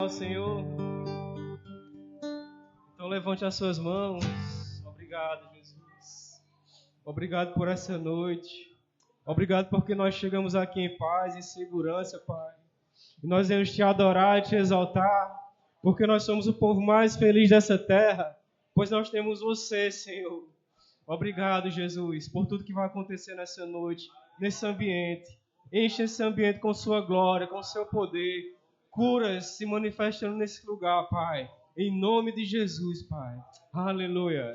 ao Senhor? Então levante as suas mãos. Obrigado, Jesus. Obrigado por essa noite. Obrigado porque nós chegamos aqui em paz e segurança, Pai. E nós vamos te adorar e te exaltar, porque nós somos o povo mais feliz dessa terra, pois nós temos você, Senhor. Obrigado, Jesus, por tudo que vai acontecer nessa noite, nesse ambiente. Enche esse ambiente com sua glória, com seu poder. Curas se manifestando nesse lugar, Pai. Em nome de Jesus, Pai. Aleluia.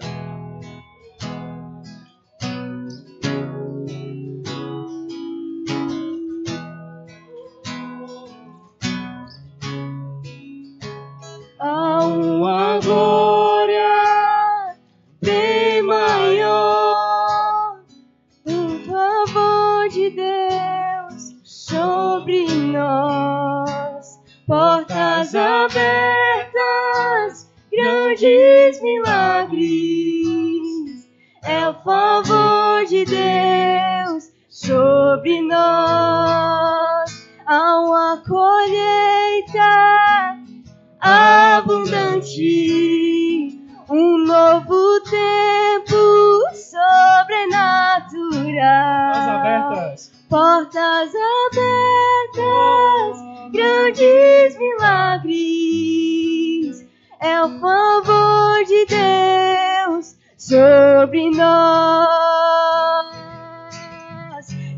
Há uma glória bem maior, um favor de Deus sobre nós, portas abertas, grandes milagres, é o favor de Deus sobre nós. Há uma colheita abundante, um novo tempo sobrenatural. Portas abertas, grandes milagres, é o favor de Deus sobre nós.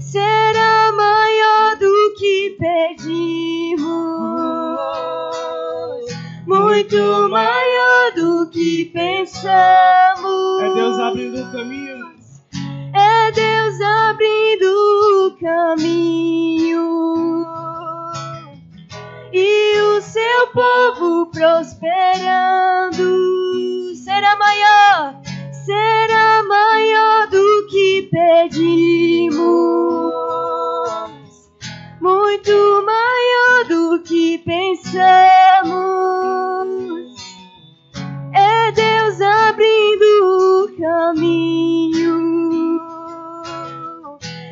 Será maior do que pedimos, muito maior do que pensamos. É Deus abrindo o caminho. É Deus abrindo o caminho e o seu povo prosperando. Será maior do que pedimos, muito maior do que pensamos. É Deus abrindo o caminho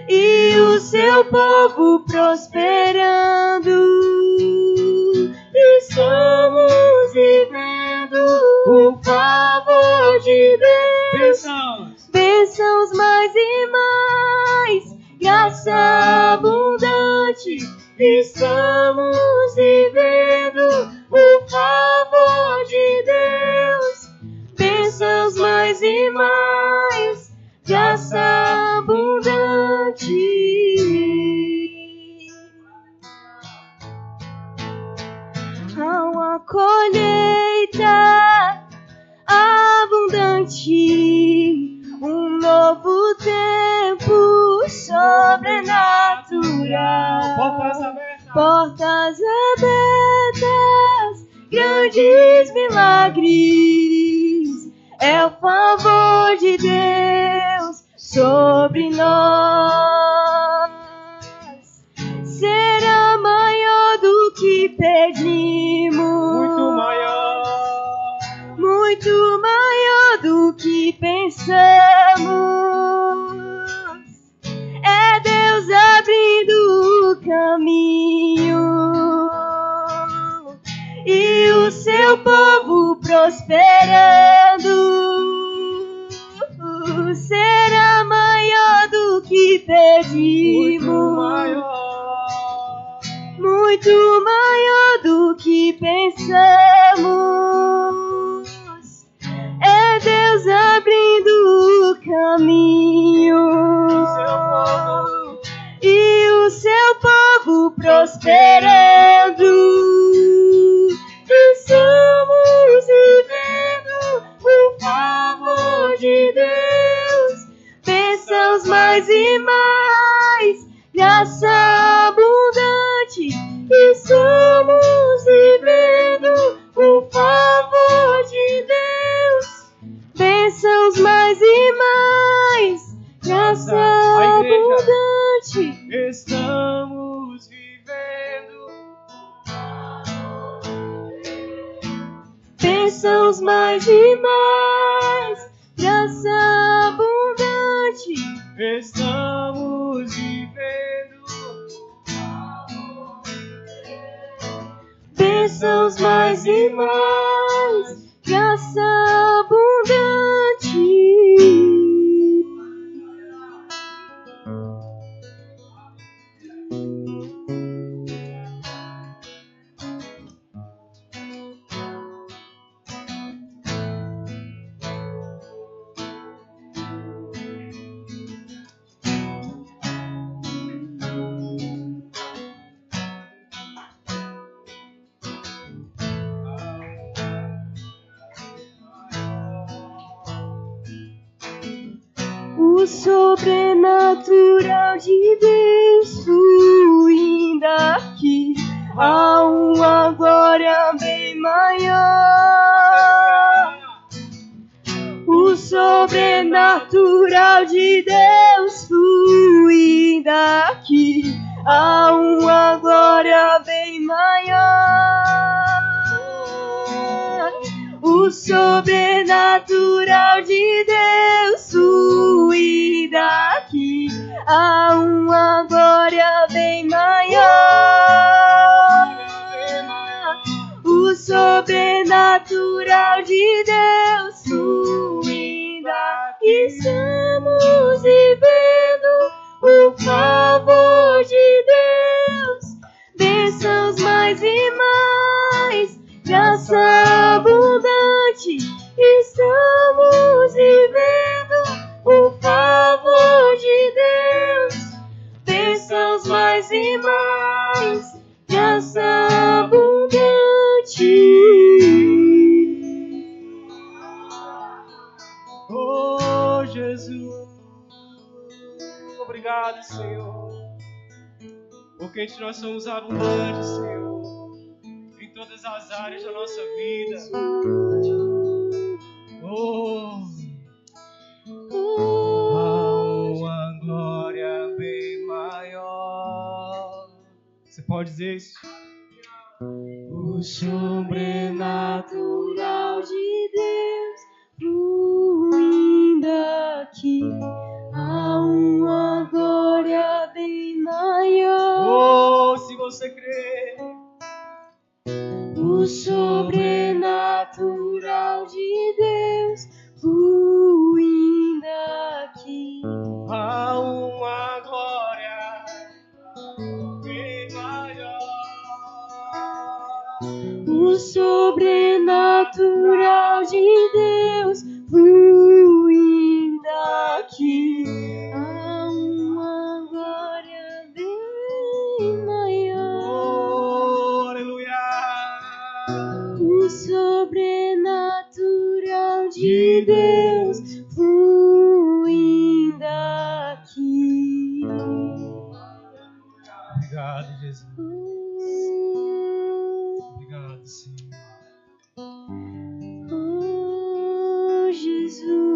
e o seu povo prosperando. Estamos vivendo o favor de Deus. Bênçãos mais e mais, graça abundante. Estamos vivendo o favor de Deus. Bênçãos mais e mais, graça abundante. Há uma colheita abundante, um novo tempo sobrenatural. Portas abertas, grandes milagres, é o favor de Deus sobre nós. Será maior do que pedimos, muito maior do que pensamos. É Deus abrindo o caminho e o seu povo prosperando. Será maior do que pedimos, muito maior do que pensamos. É Deus abrindo o caminho e o seu povo prosperando. Estamos vivendo o favor de Deus. Bênçãos mais e mais, graça abundante. Estamos vivendo o favor de Deus. Bênçãos mais e mais, graça abundante. Estamos vivendo. Bênçãos mais e mais, graça abundante. Estamos vivendo. Bênçãos mais mais e mais, graça abundante. O sobrenatural de Deus fluindo aqui, há uma glória bem maior. O sobrenatural de Deus fluindo aqui, há uma glória bem maior. O sobrenatural de Deus fluindo aqui, há uma glória bem maior. O sobrenatural de Deus fluindo aqui, estamos vivendo o favor de Deus, bênçãos mais e mais, graça abundante, estamos vivendo o favor de Deus, bênçãos mais e mais, graça abundante. Oh, Jesus, obrigado, Senhor, porque nós somos abundantes, Senhor, em todas as áreas da nossa vida. Oh, há uma glória bem maior. Você pode dizer isso? O sobrenatural de Deus fluindo aqui, há uma glória bem maior. Oh, se você crê. O sobrenatural de Deus fluindo aqui, Há uma glória bem maior. o sobrenatural de Deus fluindo aqui, há uma glória bem maior. Oh, aleluia. O sobrenatural de Deus fluindo aqui. Obrigado, Jesus. Obrigado, Senhor. Oh, Jesus.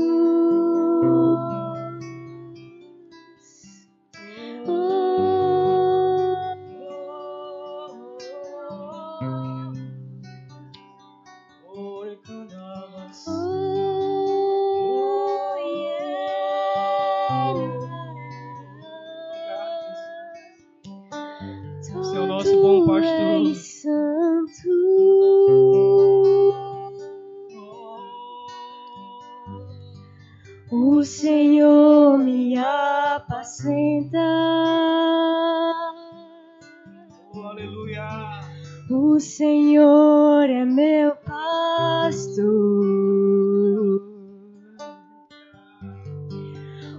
Você é o nosso bom pastor. Santo. O Senhor me apacenta. Oh, aleluia. O Senhor é meu pastor.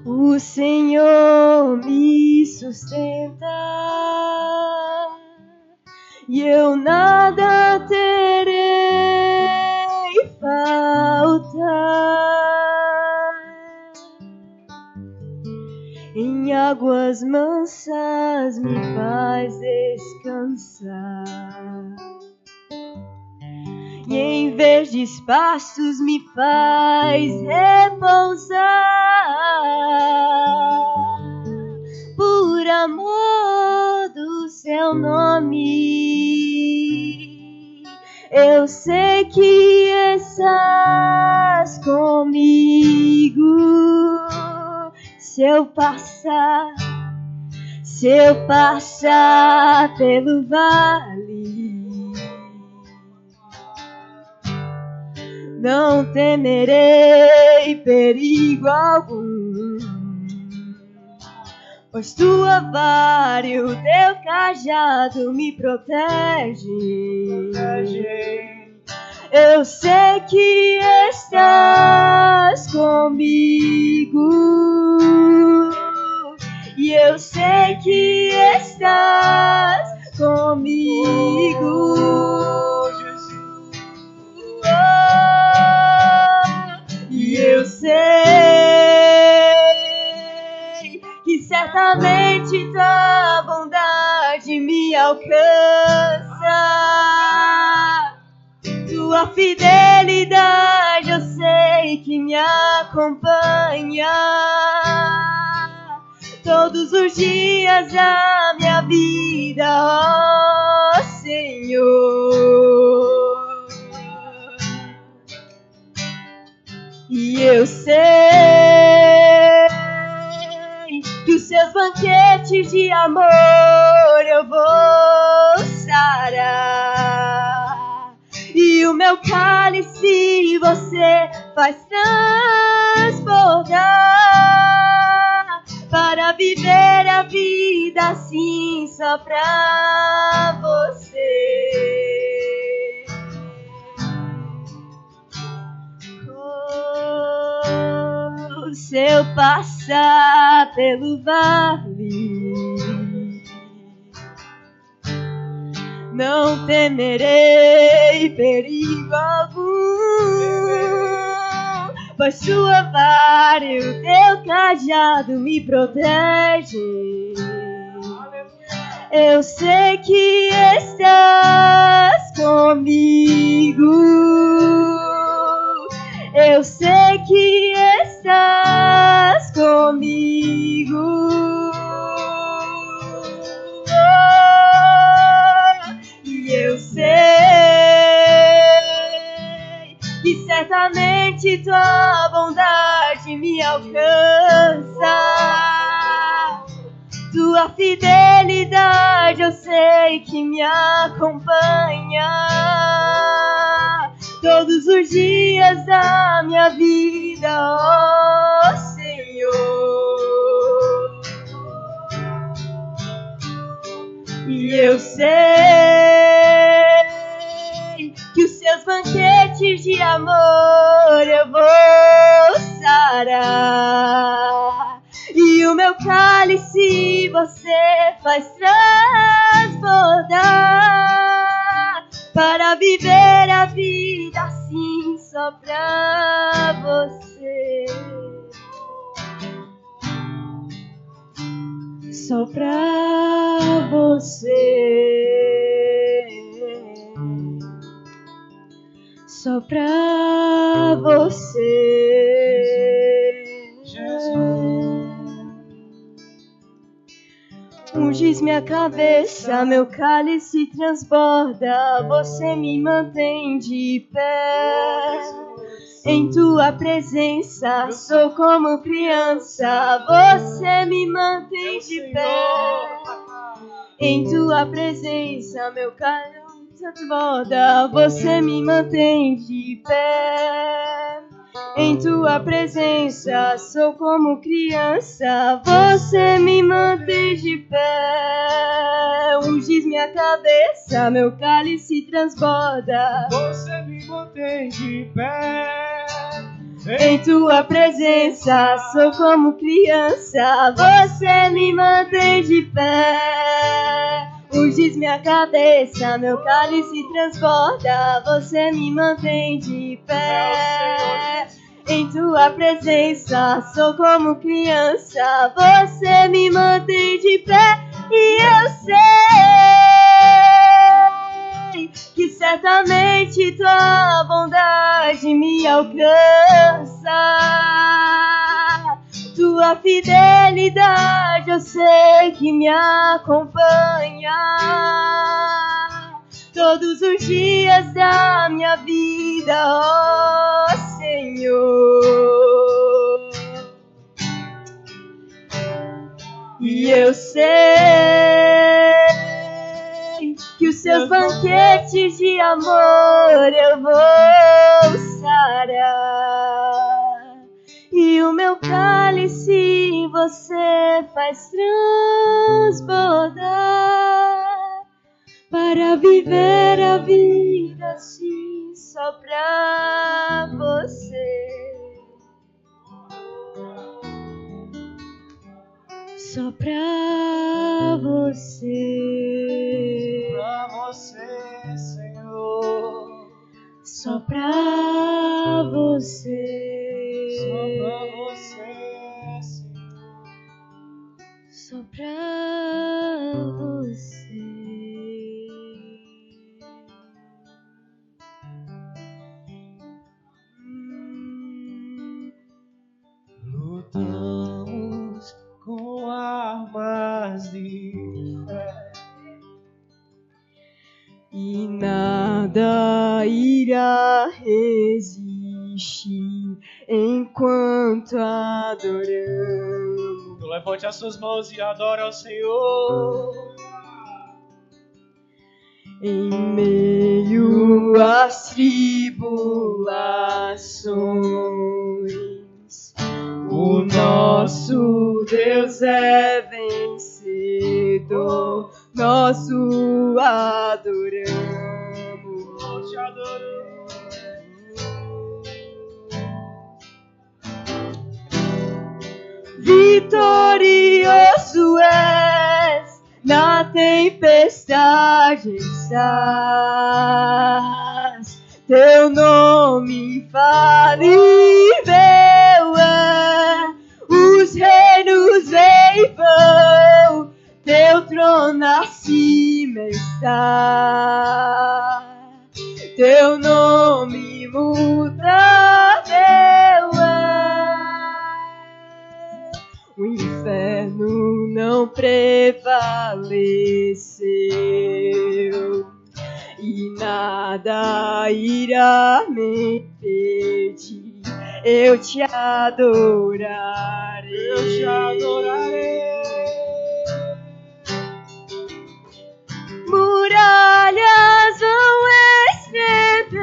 O Senhor me sustenta. E eu nada terei falta. Em águas mansas me faz descansar, e em verdes pastos me faz repousar. Por amor do seu nome, eu sei que estás comigo. Se eu passar pelo vale, não temerei perigo algum, pois tua vara e o teu cajado me protegem. Eu sei que estás comigo, e eu sei que estás comigo. E eu sei que certamente tua bondade me alcança. Tua fidelidade eu sei que me acompanha todos os dias da minha vida, ó Senhor. E eu sei que os seus banquetes de amor eu vou sarar, e o meu cálice você faz transbordar, para viver a vida assim só pra você. Oh, se eu passar pelo vale, não temerei perigo algum, pois tua vara e o teu cajado me protegem. Eu sei que estás comigo, eu sei que estás comigo. E eu sei que certamente tua bondade me alcança. Tua fidelidade eu sei que me acompanha todos os dias da minha vida, ó Senhor. E eu sei que os seus banquetes de amor eu vou sarar, e o meu cálice você faz transbordar, para viver a vida assim só pra você. Só pra você. Só pra você. Jesus. Unges minha cabeça, meu cálice transborda, você me mantém de pé. Em tua presença sou como criança, você me mantém de pé. Em tua presença meu cálice transborda, você me mantém de pé. Em tua presença sou como criança, você me mantém de pé. Unges minha cabeça, meu cálice transborda, Você me mantém de pé. em tua presença sou como criança, você me mantém de pé. Unges minha cabeça, meu cálice transborda, você me mantém de pé. Em tua presença sou como criança, você me mantém de pé. E eu sei que certamente tua bondade me alcança. Tua fidelidade eu sei que me acompanha todos os dias da minha vida, ó Senhor. E eu sei que os seus banquetes de amor eu vou sarar, você faz transbordar para viver a vida assim só pra você. Só pra você. Pra você, Senhor. Só pra você. Só pra você, Senhor. Só pra você. Lutamos com armas de fé E nada irá resistir enquanto adoramos. Então levante as suas mãos e adore ao Senhor. Em meio às tribulações, o nosso Deus é vencedor, nós o adoramos. Nós te adoramos. Vitorioso és, na tempestade estás, teu nome infalível é, os reinos vêm e vão, teu trono acima está, teu nome imutável é. O inferno não prevaleceu e nada irá me impedir. Eu te adorarei. Eu te adorarei. Muralhas vão estremecer,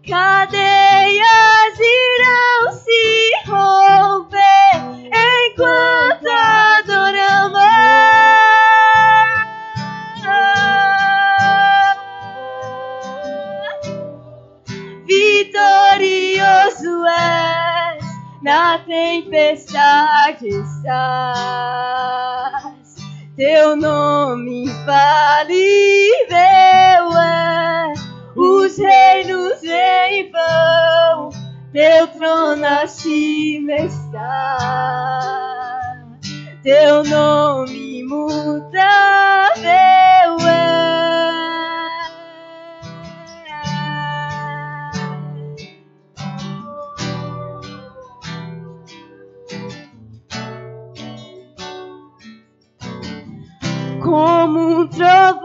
cadeias irão se romper enquanto adoramos. Vitorioso és, na tempestade estás, teu nome infalível é, os reinos vêm e vão, teu trono acima está, teu nome imutável é. Como um trovão,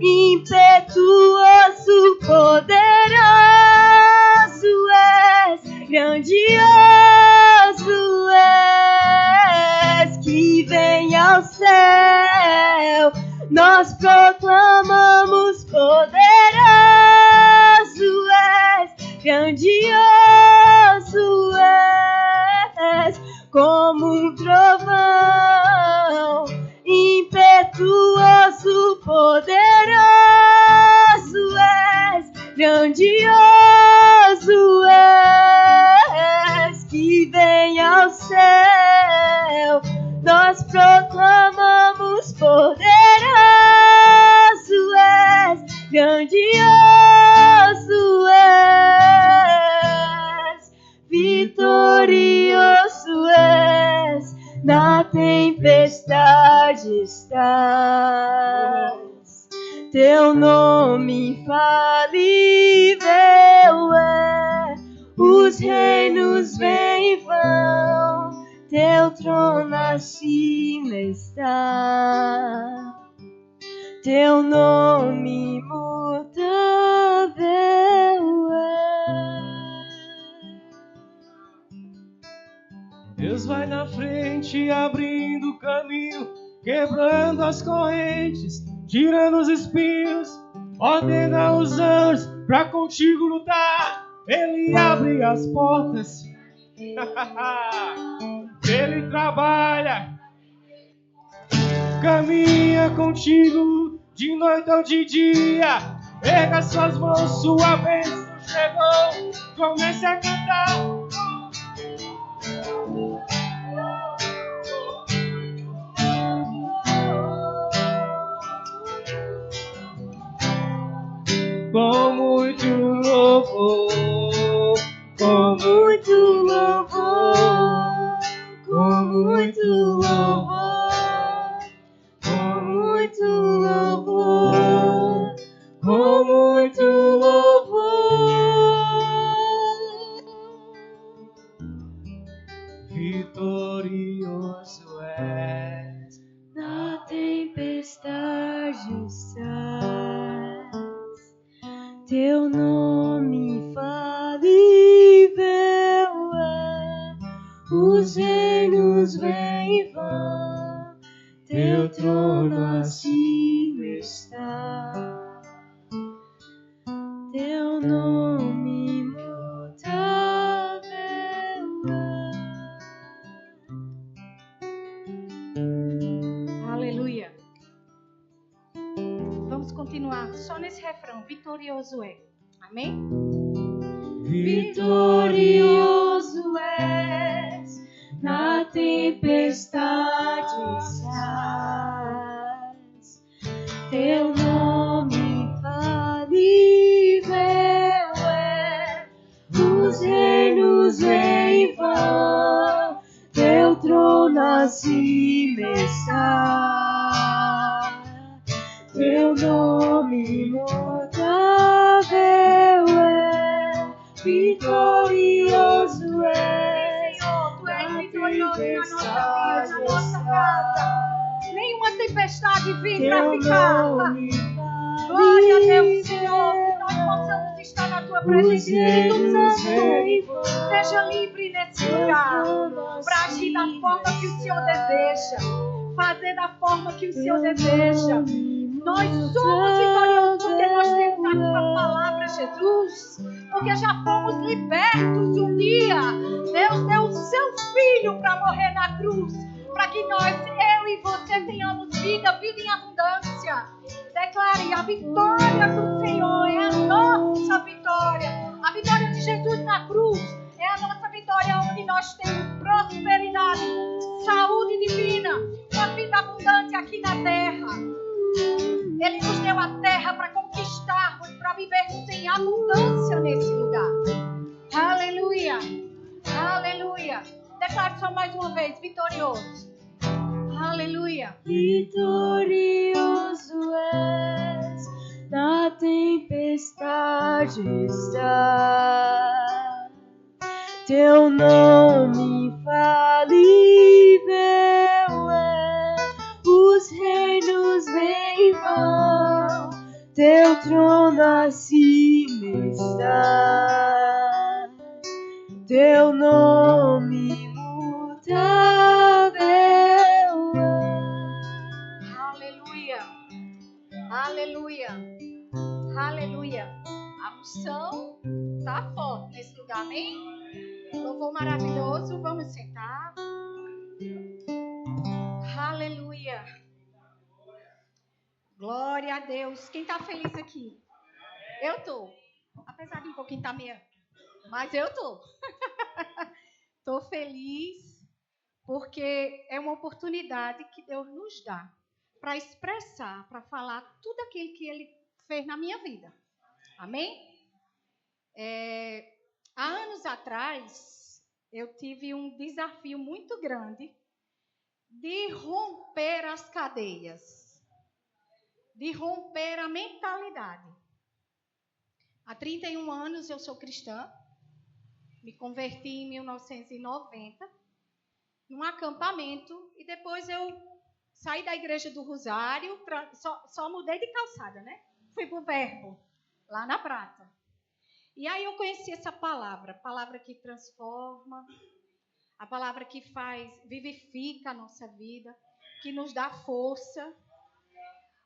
impetuoso, poderoso és, grandioso és, que vem ao céu, nós proclamamos, poderoso és, grandioso és, como um trovão, impetuoso, poderoso és, grandioso és, que vem ao céu, nós proclamamos, poderoso és, grandioso és, vitorioso és, na tempestade estás, teu nome infalível é, os reinos vêm e vão, teu trono acima está, teu nome imutável é. Deus vai na frente, abrindo o caminho, quebrando as correntes, tirando os espinhos, ordena os anjos pra contigo lutar. Ele abre as portas. Ele trabalha, caminha contigo de noite ou de dia. Erga suas mãos, sua bênção chegou. Comece a cantar. Com muito louvor, com muito louvor, com muito louvor, com muito louvor, com muito louvor. Vitorioso és, Na tempestade estás, teu nome falível é. Os reinos vêm e vão, teu trono acima está. Teu nome imutável é. Aleluia. Vamos continuar só nesse refrão. Vitorioso é. Amém? Vitorioso és, na tempestade estás. Teu nome falível é. Os reinos vêm e vão, teu trono acima está. Teu nome imutável é. Vitorioso és, Senhor, tu és vitorioso na nossa vida, na nossa casa. Nenhuma tempestade vir para ficar. Glória a Deus, Senhor, que nós possamos estar na tua presença. Espírito Santo, seja livre nesse lugar para agir da forma que o Senhor deseja, fazer da forma que o Senhor deseja. Nós somos vitoriosos porque nós temos a tua palavra, Jesus. Porque já fomos libertos um dia. Deus deu o seu Filho para morrer na cruz, para que nós, eu e você, tenhamos vida em abundância. Declare: a vitória do Senhor é a nossa vitória. A vitória de Jesus na cruz é a nossa vitória, onde nós temos prosperidade, saúde divina, uma vida abundante aqui na terra. Ele nos deu a terra para conquistarmos, para vivermos em abundância nesse lugar. Aleluia! Aleluia! Declare só mais uma vez: vitorioso. Aleluia! Vitorioso és, na tempestade está. Teu nome infalível é. Os reinos vêm e vão, teu trono acima está. Teu nome imutável é. Aleluia! Aleluia! Aleluia! A unção está forte nesse lugar, amém? Louvor maravilhoso, vamos sentar. Aleluia! Glória a Deus. Quem está feliz aqui? Eu estou. Apesar de um pouquinho estar meio... Mas eu estou. Estou feliz porque é uma oportunidade que Deus nos dá para expressar, para falar tudo aquilo que Ele fez na minha vida. Amém? Há anos atrás, eu tive um desafio muito grande de romper as cadeias, de romper a mentalidade. Há 31 anos eu sou cristã, me converti em 1990, num acampamento, e depois eu saí da igreja do Rosário, só mudei de calçada, né? Fui pro Verbo, lá na Prata. E aí eu conheci essa palavra que transforma, a palavra que vivifica a nossa vida, que nos dá força.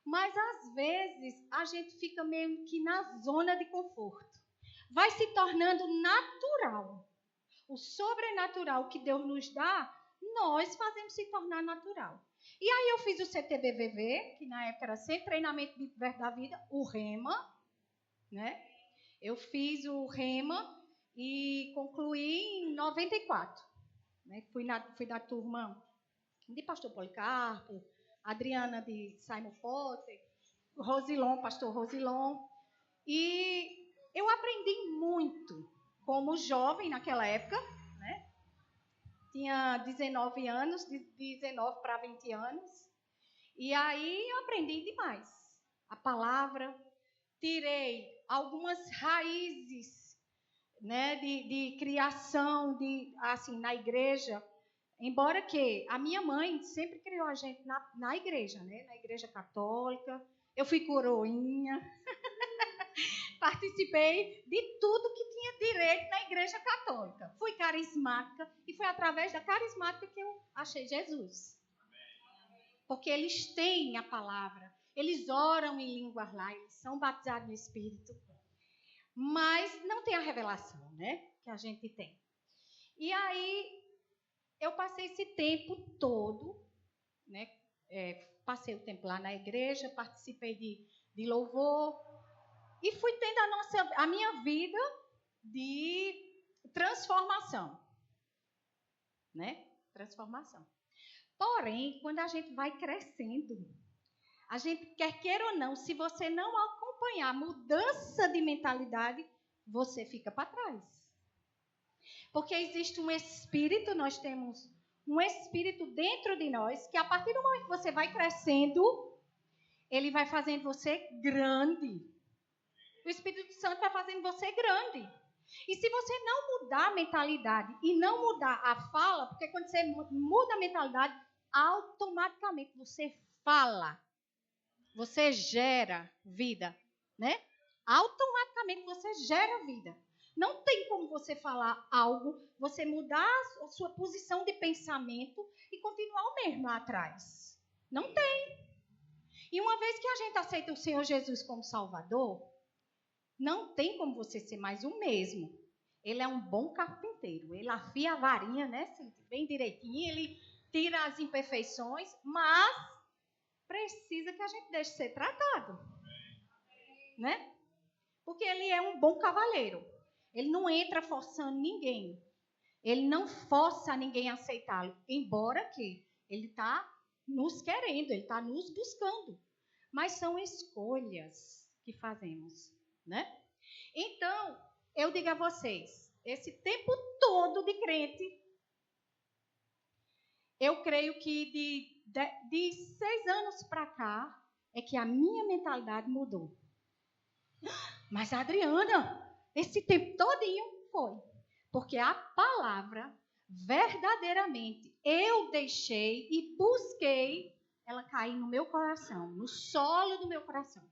Mas às vezes a gente fica meio que na zona de conforto. vai se tornando natural. O sobrenatural que Deus nos dá, nós fazemos se tornar natural. E aí eu fiz o CTBVV, que na época era Centro de Treinamento de Verbo da Vida, o REMA, né? Eu fiz o REMA e concluí em 94. Né? Fui da turma de pastor Policarpo, Adriana de Simon Potter, Rosilon, pastor Rosilon. E eu aprendi muito como jovem naquela época, né? Tinha 19 anos, de 19 para 20 anos. E aí eu aprendi demais a palavra, tirei algumas raízes, né, de criação, assim, na igreja. Embora que a minha mãe sempre criou a gente na igreja, né, na igreja católica. Eu fui coroinha. Participei de tudo que tinha direito na igreja católica. Fui carismática e foi através da carismática que eu achei Jesus. Porque eles têm a palavra, eles oram em línguas lá, eles são batizados no Espírito, mas não tem a revelação, né, que a gente tem. E aí eu passei esse tempo todo, né, passei o tempo lá na igreja, participei de louvor, e fui tendo a minha vida de transformação. Né? Transformação. Porém, quando a gente vai crescendo, a gente quer queira ou não, se você não acompanhar a mudança de mentalidade, você fica para trás. Porque existe um espírito, nós temos um espírito dentro de nós, que a partir do momento que você vai crescendo, ele vai fazendo você grande. O Espírito Santo vai fazendo você grande. E se você não mudar a mentalidade e não mudar a fala, porque quando você muda a mentalidade, automaticamente você fala. Você gera vida, né? Automaticamente você gera vida. Não tem como você falar algo, você mudar a sua posição de pensamento e continuar o mesmo lá atrás. Não tem. E uma vez que a gente aceita o Senhor Jesus como Salvador, não tem como você ser mais o mesmo. Ele é um bom carpinteiro. Ele afia a varinha, né, bem direitinho. Ele tira as imperfeições, mas precisa que a gente deixe ser tratado. Né? Porque ele é um bom cavaleiro. Ele não entra forçando ninguém. Ele não força ninguém a aceitá-lo. Embora que ele está nos querendo, ele está nos buscando. Mas são escolhas que fazemos. Né? Então, eu digo a vocês, esse tempo todo de crente, eu creio que de 6 anos para cá, é que a minha mentalidade mudou. Mas, Adriana, esse tempo todinho foi. Porque a palavra, verdadeiramente, eu deixei e busquei ela cair no meu coração, no solo do meu coração.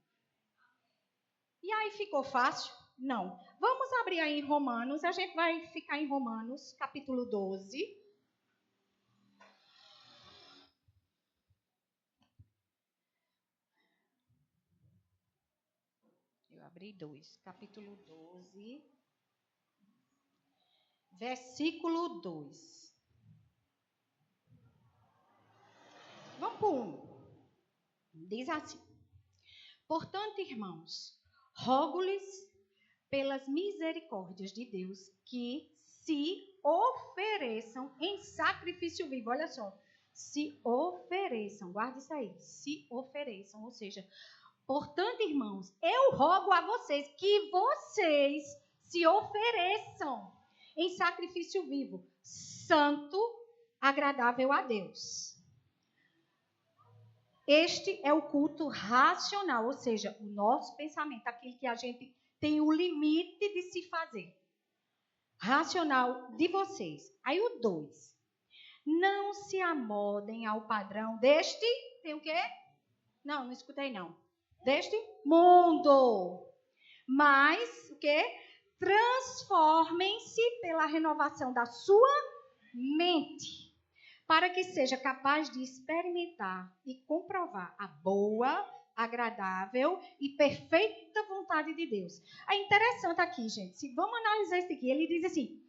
E aí ficou fácil? Não. Vamos abrir aí em Romanos. A gente vai ficar em Romanos, capítulo 12. Eu abri 2. Capítulo 12. Versículo 2. Vamos para o 1. Diz assim. Portanto, irmãos, rogo-lhes pelas misericórdias de Deus que se ofereçam em sacrifício vivo. Olha só, se ofereçam, guarda isso aí, se ofereçam, ou seja, portanto, irmãos, eu rogo a vocês que vocês se ofereçam em sacrifício vivo, santo, agradável a Deus. Este é o culto racional, ou seja, o nosso pensamento, aquilo que a gente tem o limite de se fazer. Racional de vocês. Aí o 2. Não se amoldem ao padrão deste, tem o quê? Não escutei não. Deste mundo. Mas, o quê? Transformem-se pela renovação da sua mente, para que seja capaz de experimentar e comprovar a boa, agradável e perfeita vontade de Deus. É interessante aqui, gente. Se vamos analisar isso aqui. Ele diz assim,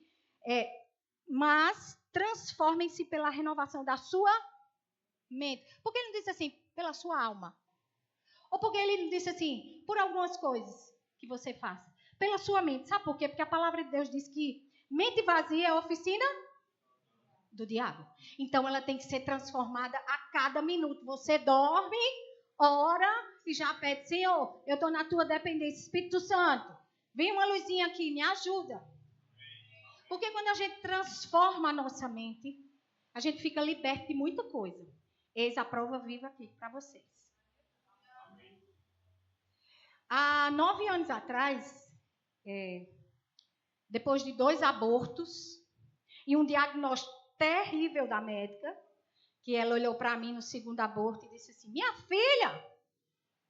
mas transformem-se pela renovação da sua mente. Por que ele não disse assim, pela sua alma? Ou porque ele não disse assim, por algumas coisas que você faça? Pela sua mente. Sabe por quê? Porque a palavra de Deus diz que mente vazia é a oficina do diabo. Então, ela tem que ser transformada a cada minuto. Você dorme, ora e já pede, Senhor, eu estou na tua dependência, Espírito Santo. Vem uma luzinha aqui, me ajuda. Porque quando a gente transforma a nossa mente, a gente fica liberto de muita coisa. Eis a prova viva aqui para vocês. Há 9 anos atrás, depois de 2 abortos e um diagnóstico terrível da médica, que ela olhou para mim no segundo aborto e disse assim, minha filha,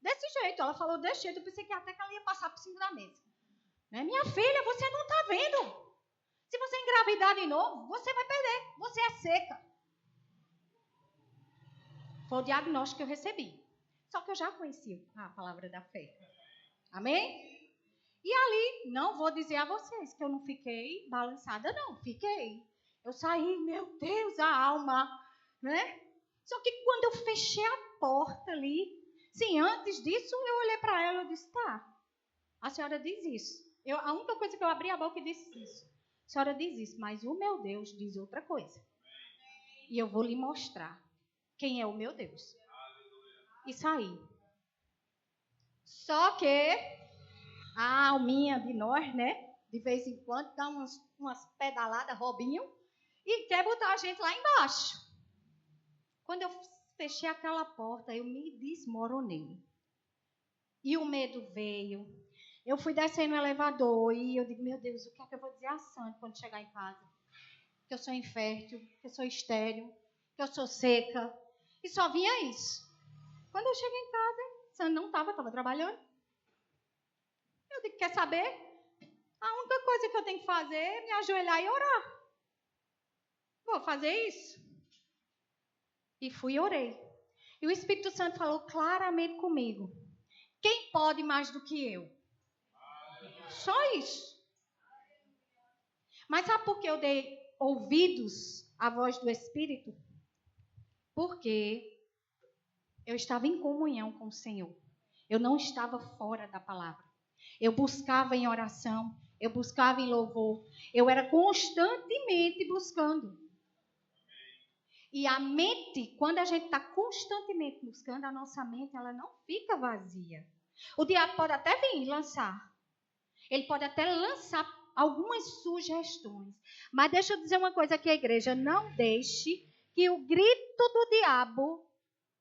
desse jeito, ela falou desse jeito, eu pensei que até que ela ia passar por cima da mesa. Né? Minha filha, você não está vendo. Se você engravidar de novo, você vai perder, você é seca. Foi o diagnóstico que eu recebi. Só que eu já conhecia a palavra da fé. Amém? E ali, não vou dizer a vocês que eu não fiquei balançada, não. Fiquei. Eu saí, meu Deus, a alma, né? Só que quando eu fechei a porta ali, sim, antes disso, eu olhei para ela e disse, tá, a senhora diz isso. A única coisa que eu abri a boca e disse isso. A senhora diz isso, mas o meu Deus diz outra coisa. E eu vou lhe mostrar quem é o meu Deus. E saí. Só que a alminha de nós, né? De vez em quando dá umas pedaladas, Robinho, e quer botar a gente lá embaixo. Quando eu fechei aquela porta, eu me desmoronei. E o medo veio. Eu fui descendo no elevador e eu digo, meu Deus, o que é que eu vou dizer a Sandra quando chegar em casa? Que eu sou infértil, que eu sou estéril, que eu sou seca. E só vinha isso. Quando eu cheguei em casa, Sandra não estava trabalhando. Eu digo, quer saber? A única coisa que eu tenho que fazer é me ajoelhar e orar. Vou fazer isso. E fui e orei. E o Espírito Santo falou claramente comigo. Quem pode mais do que eu? Só isso. Mas sabe por que eu dei ouvidos à voz do Espírito? Porque eu estava em comunhão com o Senhor. Eu não estava fora da palavra. Eu buscava em oração, eu buscava em louvor. Eu era constantemente buscando. E a mente, quando a gente está constantemente buscando, a nossa mente ela não fica vazia. O diabo pode até vir lançar. Ele pode até lançar algumas sugestões. Mas deixa eu dizer uma coisa aqui, a igreja. Não deixe que o grito do diabo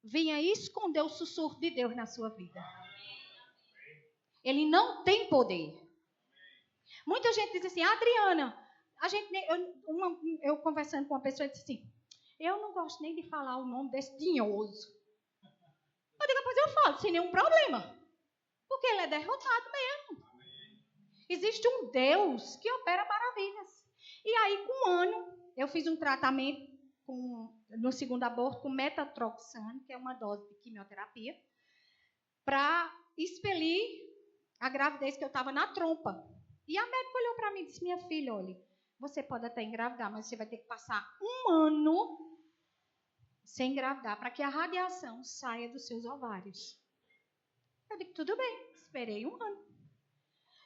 venha esconder o sussurro de Deus na sua vida. Ele não tem poder. Muita gente diz assim, Adriana, eu conversando com uma pessoa disse assim, eu não gosto nem de falar o nome desse tinhoso. Eu digo, pois eu falo, sem nenhum problema. Porque ele é derrotado mesmo. Existe um Deus que opera maravilhas. E aí, com 1 ano, eu fiz um tratamento no segundo aborto com metatroxano, que é uma dose de quimioterapia, para expelir a gravidez que eu estava na trompa. E a médica olhou para mim e disse, minha filha, olha, você pode até engravidar, mas você vai ter que passar 1 ano sem engravidar, para que a radiação saia dos seus ovários. Eu digo, tudo bem, esperei 1 ano.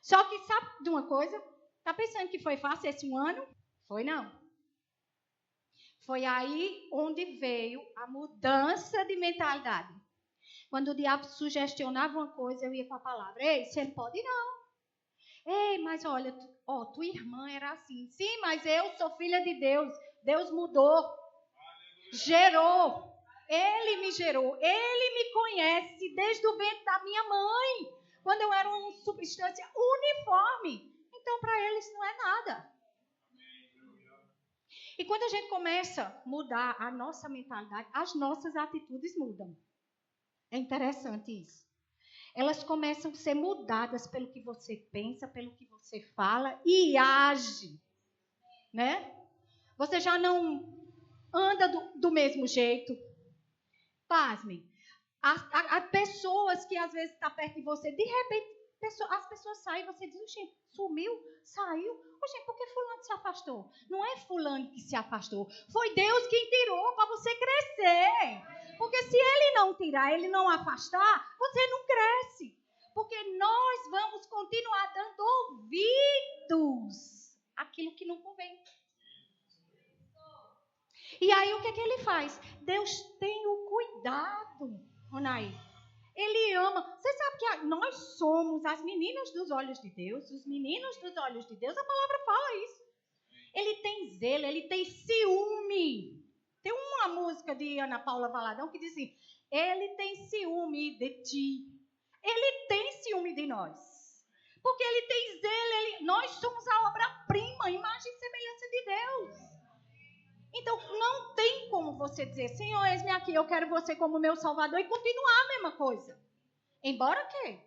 Só que sabe de uma coisa? Tá pensando que foi fácil esse 1 ano? Foi não. Foi aí onde veio a mudança de mentalidade. Quando o diabo sugestionava uma coisa, eu ia com a palavra. Ei, você não pode não. Ei, mas olha, tua irmã era assim. Sim, mas eu sou filha de Deus. Deus mudou. Gerou. Ele me gerou. Ele me conhece desde o ventre da minha mãe. Quando eu era uma substância uniforme. Então, para ele, isso não é nada. E quando a gente começa a mudar a nossa mentalidade, as nossas atitudes mudam. É interessante isso. Elas começam a ser mudadas pelo que você pensa, pelo que você fala e age. Né? Você já não anda do mesmo jeito. Pasmem. As pessoas que às vezes estão perto de você, de repente, as pessoas saem e você diz, gente, sumiu, saiu. Gente, por que fulano se afastou? Não é fulano que se afastou. Foi Deus quem tirou para você crescer. Porque se ele não tirar, ele não afastar, você não cresce. Porque nós vamos continuar dando ouvidos àquilo que não convém. E aí o que ele faz? Deus tem o cuidado, Ronai. Ele ama. Você sabe que nós somos as meninas dos olhos de Deus, os meninos dos olhos de Deus. A palavra fala isso. Ele tem zelo, ele tem ciúme. Tem uma música de Ana Paula Valadão que diz assim, ele tem ciúme de ti. Ele tem ciúme de nós. Porque ele tem zelo, nós somos a obra-prima, imagem e semelhança de Deus. Então, não tem como você dizer, Senhor, eis-me aqui, eu quero você como meu Salvador, e continuar a mesma coisa. Embora que,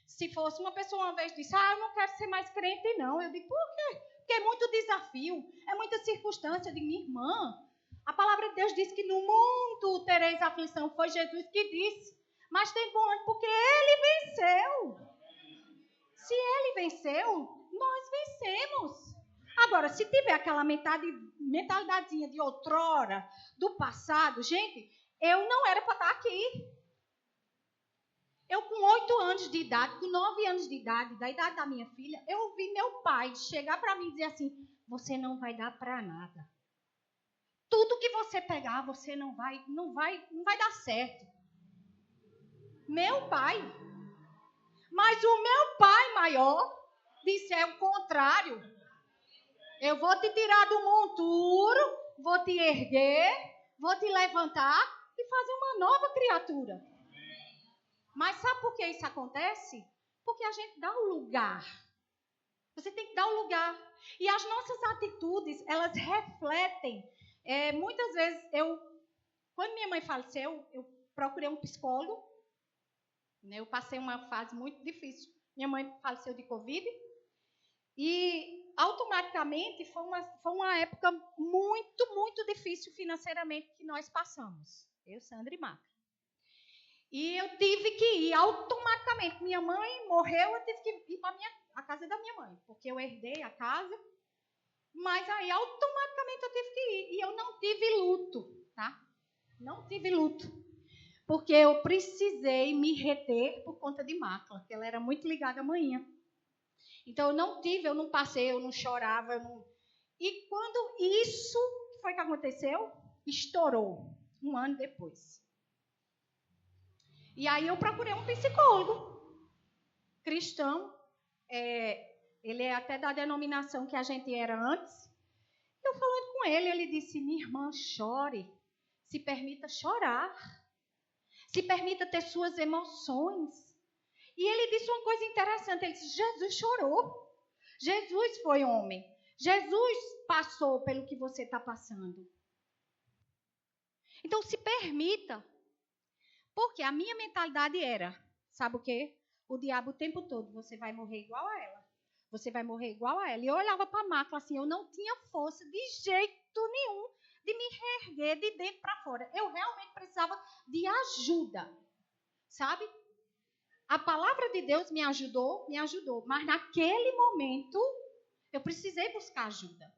se fosse uma pessoa uma vez disse, eu não quero ser mais crente, não. Eu digo, por quê? Porque é muito desafio, é muita circunstância. Eu digo, minha irmã, a palavra de Deus diz que no mundo tereis aflição. Foi Jesus que disse. Mas tem bom ano, porque ele venceu. Se ele venceu, nós vencemos. Agora, se tiver aquela mentalidadezinha de outrora, do passado, gente, eu não era para estar aqui. Eu com 8 anos de idade, com 9 anos de idade, da idade da minha filha, eu ouvi meu pai chegar para mim e dizer assim, você não vai dar para nada. Tudo que você pegar, você não vai dar certo. Meu pai. Mas o meu pai maior disse, é o contrário. Eu vou te tirar do monturo, vou te erguer, vou te levantar e fazer uma nova criatura. Mas sabe por que isso acontece? Porque a gente dá o lugar. Você tem que dar o lugar. E as nossas atitudes, elas refletem. Muitas vezes, quando minha mãe faleceu, eu procurei um psicólogo. Eu passei uma fase muito difícil. Minha mãe faleceu de Covid. E automaticamente foi uma época muito, muito difícil financeiramente que nós passamos. Eu, Sandra e Marta. E eu tive que ir automaticamente. Minha mãe morreu, eu tive que ir para a casa da minha mãe, porque eu herdei a casa. Mas aí automaticamente eu tive que ir. E eu não tive luto, tá? Não tive luto. Porque eu precisei me reter por conta de Marta, que ela era muito ligada à manhã. Então, eu não passei, eu não chorava. E quando isso foi que aconteceu, estourou, 1 ano depois. E aí eu procurei um psicólogo cristão, ele é até da denominação que a gente era antes. Eu falando com ele, ele disse, minha irmã, chore, se permita chorar, se permita ter suas emoções. E ele disse uma coisa interessante, ele disse, Jesus chorou, Jesus foi homem, Jesus passou pelo que você está passando. Então se permita, porque a minha mentalidade era, sabe o quê? O diabo o tempo todo, você vai morrer igual a ela, você vai morrer igual a ela. E eu olhava para a mácula assim, eu não tinha força de jeito nenhum de me reerguer de dentro para fora. Eu realmente precisava de ajuda, sabe? A palavra de Deus me ajudou, mas naquele momento eu precisei buscar ajuda.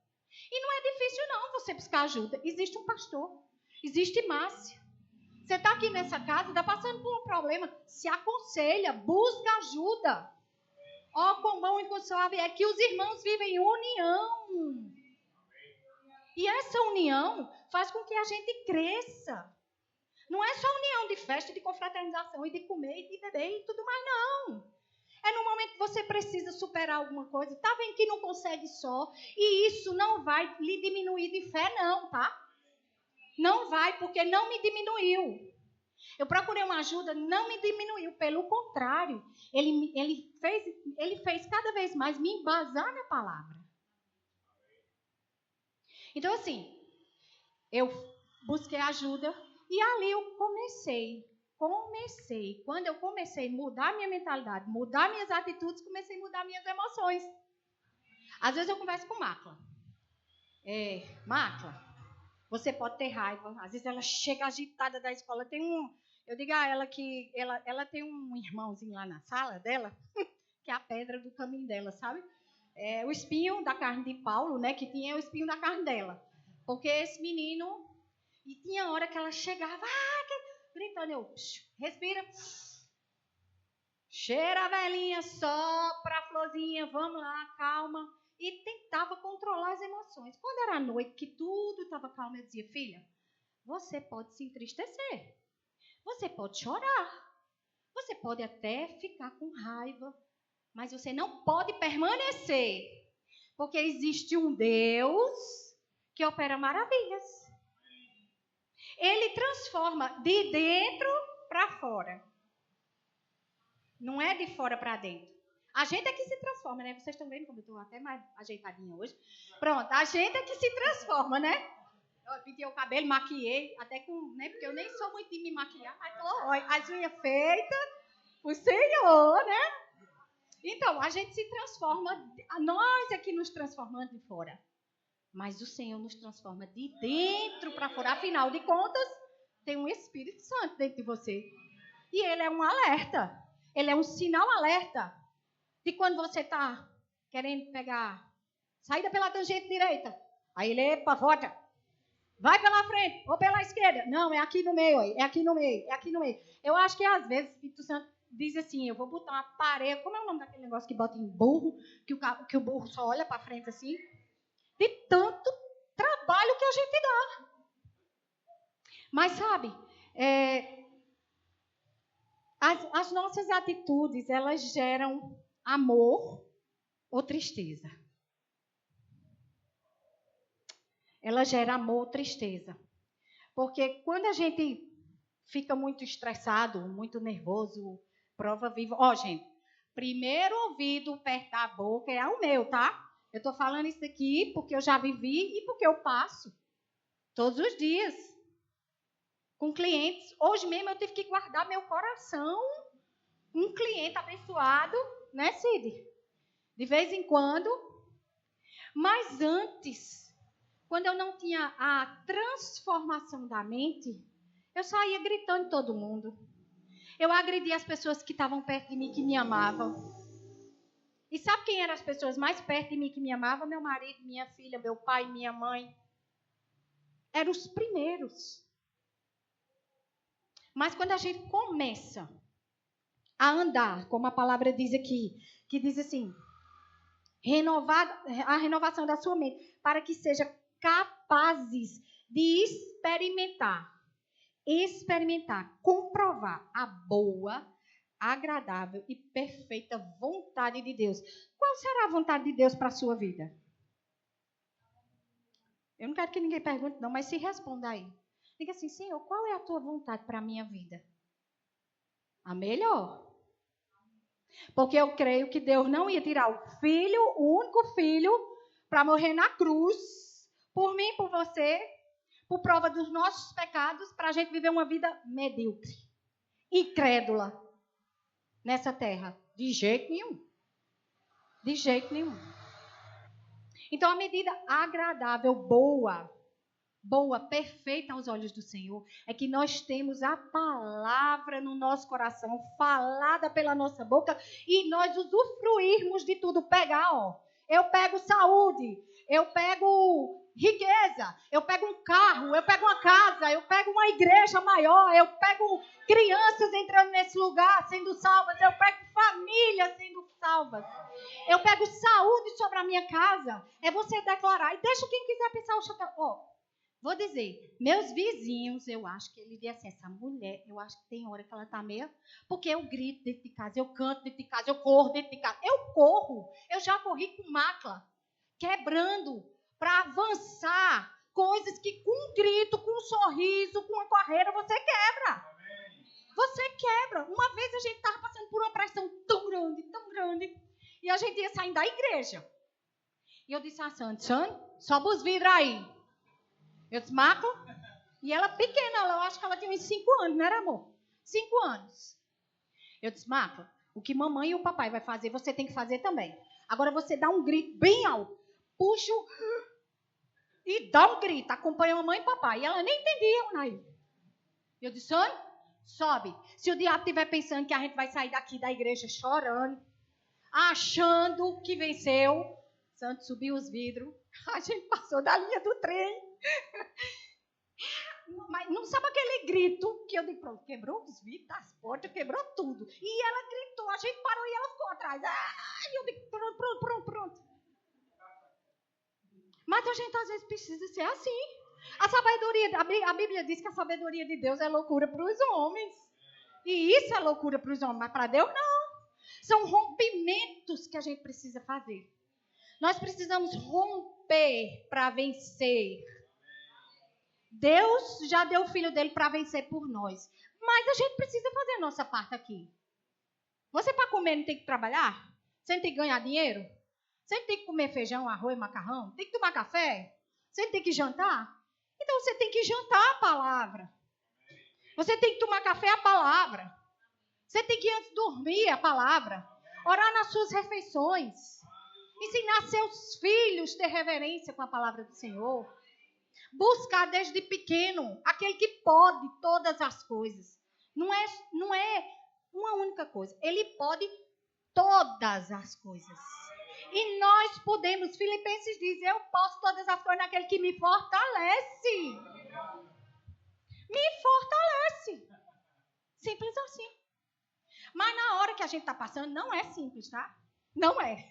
E não é difícil não você buscar ajuda. Existe um pastor, existe Márcia. Você está aqui nessa casa, está passando por um problema, se aconselha, busca ajuda. Quão bom e quão suave é que os irmãos vivem em união. E essa união faz com que a gente cresça. Não é só união de festa, de confraternização e de comer e de beber e tudo mais, não. É no momento que você precisa superar alguma coisa. Está vendo que não consegue só. E isso não vai lhe diminuir de fé, não, tá? Não vai, porque não me diminuiu. Eu procurei uma ajuda, não me diminuiu. Pelo contrário, ele fez cada vez mais me embasar na palavra. Então, assim, eu busquei ajuda. E ali eu comecei. Quando eu comecei a mudar minha mentalidade, mudar minhas atitudes, comecei a mudar minhas emoções. Às vezes eu converso com Mácula. Mácula, Você pode ter raiva. Às vezes ela chega agitada da escola. Eu digo a ela que ela tem um irmãozinho lá na sala dela, que é a pedra do caminho dela, sabe? É o espinho da carne de Paulo, né? Que tinha o espinho da carne dela. Porque esse menino... E tinha hora que ela chegava, gritando, eu, respira, cheira a velhinha, sopra a florzinha, vamos lá, calma. E tentava controlar as emoções. Quando era a noite, que tudo estava calmo, eu dizia, filha, você pode se entristecer, você pode chorar, você pode até ficar com raiva, mas você não pode permanecer, porque existe um Deus que opera maravilhas. Ele transforma de dentro para fora. Não é de fora para dentro. A gente é que se transforma, né? Vocês estão vendo como eu estou até mais ajeitadinha hoje? Pronto, a gente é que se transforma, né? Eu pintei o cabelo, maquiei, até com, né? Porque eu nem sou muito de me maquiar, mas tô, as unhas feitas, o Senhor, né? Então, a gente se transforma, nós é que nos transformamos de fora. Mas o Senhor nos transforma de dentro para fora. Afinal de contas, tem um Espírito Santo dentro de você. E ele é um alerta. Ele é um sinal alerta de quando você está querendo pegar saída pela tangente direita. Aí ele, epa, volta. Vai pela frente ou pela esquerda. Não, é aqui no meio. É aqui no meio. É aqui no meio. Eu acho que às vezes o Espírito Santo diz assim, eu vou botar uma parede. Como é o nome daquele negócio que bota em burro? Que o burro só olha para frente assim. De tanto trabalho que a gente dá. Mas sabe, as nossas atitudes, elas geram amor ou tristeza. Elas geram amor ou tristeza. Porque quando a gente fica muito estressado, muito nervoso, prova viva. Ó, gente, primeiro ouvido perto da boca é o meu, tá? Eu estou falando isso aqui porque eu já vivi e porque eu passo todos os dias com clientes. Hoje mesmo eu tive que guardar meu coração. Um cliente abençoado, né, Cid? De vez em quando. Mas antes, quando eu não tinha a transformação da mente, eu saía gritando em todo mundo. Eu agredia as pessoas que estavam perto de mim, que me amavam. E sabe quem eram as pessoas mais perto de mim que me amavam? Meu marido, minha filha, meu pai, minha mãe. Eram os primeiros. Mas quando a gente começa a andar, como a palavra diz aqui, que diz assim, a renovação da sua mente, para que seja capazes de experimentar, comprovar a boa, agradável e perfeita vontade de Deus. Qual será a vontade de Deus para a sua vida? Eu não quero que ninguém pergunte, não, mas se responda aí. Diga assim, Senhor, qual é a tua vontade para a minha vida? A melhor. Porque eu creio que Deus não ia tirar o único filho, para morrer na cruz, por mim, por você, por prova dos nossos pecados, para a gente viver uma vida medíocre, incrédula, nessa terra. De jeito nenhum. De jeito nenhum. Então, a medida agradável, boa, perfeita aos olhos do Senhor, é que nós temos a palavra no nosso coração, falada pela nossa boca, e nós usufruirmos de tudo. Pegar, ó. Eu pego saúde, eu pego riqueza, eu pego um carro, eu pego uma casa, eu pego uma igreja maior, eu pego crianças entrando nesse lugar, sendo salvas, eu pego famílias sendo salvas, eu pego saúde sobre a minha casa. É você declarar, e deixa quem quiser pensar o chapéu. Ó, vou dizer, meus vizinhos, eu acho que ele diz assim, essa mulher, eu acho que tem hora que ela está meio... Porque eu grito dentro de casa, eu canto dentro de casa, eu corro dentro de casa. Eu corro, eu já corri com macla, quebrando, para avançar coisas que com um grito, com um sorriso, com uma carreira, você quebra. Você quebra. Uma vez a gente estava passando por uma pressão tão grande, e a gente ia saindo da igreja. E eu disse a Sandra, sobe os vidros aí. Eu disse, Marco, e ela pequena, eu acho que ela tinha uns 5 anos, não era, amor? 5 anos. Eu disse, Marco, o que mamãe e o papai vai fazer, você tem que fazer também. Agora você dá um grito bem alto, puxa e dá um grito, acompanha a mamãe e papai. E ela nem entendia, Naí. Eu disse, Sônia, sobe. Se o diabo estiver pensando que a gente vai sair daqui da igreja chorando, achando que venceu, Santo subiu os vidros, a gente passou da linha do trem. Mas não sabe aquele grito que eu disse, pronto, quebrou os vidros das portas, quebrou tudo. E ela gritou, a gente parou e ela ficou atrás. E eu disse, pronto. Mas a gente às vezes precisa ser assim. A sabedoria, a Bíblia diz que a sabedoria de Deus é loucura para os homens. E isso é loucura para os homens, mas para Deus não. São rompimentos que a gente precisa fazer. Nós precisamos romper para vencer. Deus já deu o filho dele para vencer por nós. Mas a gente precisa fazer a nossa parte aqui. Você para comer não tem que trabalhar? Você não tem que ganhar dinheiro? Você não tem que comer feijão, arroz, macarrão? Tem que tomar café? Você não tem que jantar? Então você tem que jantar a palavra. Você tem que tomar café a palavra. Você tem que antes dormir a palavra. Orar nas suas refeições. Ensinar seus filhos a ter reverência com a palavra do Senhor. Buscar desde pequeno aquele que pode todas as coisas. Não é uma única coisa. Ele pode todas as coisas. E nós podemos. Filipenses diz, eu posso todas as coisas naquele que me fortalece. Me fortalece. Simples assim. Mas na hora que a gente está passando, não é simples, tá? Não é.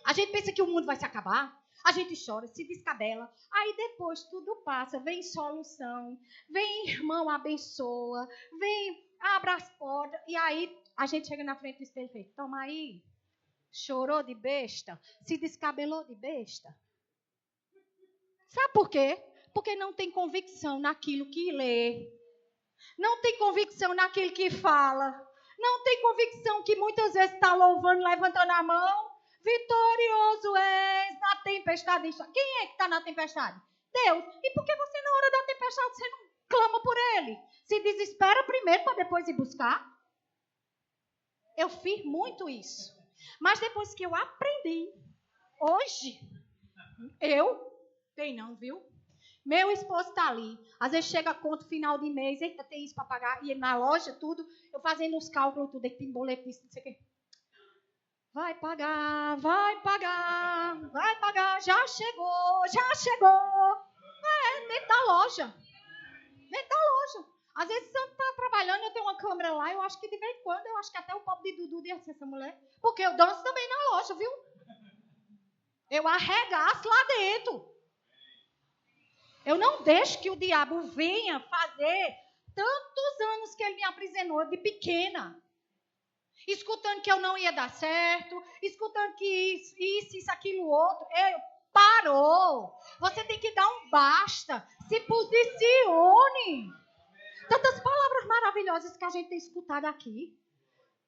A gente pensa que o mundo vai se acabar. A gente chora, se descabela. Aí depois tudo passa. Vem solução. Vem irmão, abençoa. Vem, abra as portas. E aí a gente chega na frente do espelho e fala, toma aí. Chorou de besta. Se descabelou de besta. Sabe por quê? Porque não tem convicção naquilo que lê. Não tem convicção naquilo que fala. Não tem convicção que muitas vezes está louvando, levantando a mão. Vitorioso és na tempestade. Quem é que está na tempestade? Deus. E por que você na hora da tempestade você não clama por Ele? Se desespera primeiro para depois ir buscar? Eu fiz muito isso. Mas depois que eu aprendi, hoje, tem não, viu? Meu esposo está ali. Às vezes chega a conta final de mês, eita, tem isso para pagar. E na loja, tudo, eu fazendo os cálculos, tudo, tem boleto, isso, não sei o quê. Vai pagar, já chegou. Dentro da loja. Às vezes você está trabalhando, eu tenho uma câmera lá, eu acho que de vez em quando, eu acho que até o pobre de Dudu ia ser essa mulher. Porque eu danço também na loja, viu? Eu arregaço lá dentro. Eu não deixo que o diabo venha fazer tantos anos que ele me aprisionou de pequena. Escutando que eu não ia dar certo, escutando que isso, aquilo, outro. Parou. Você tem que dar um basta. Se posicione. Tantas palavras maravilhosas que a gente tem escutado aqui.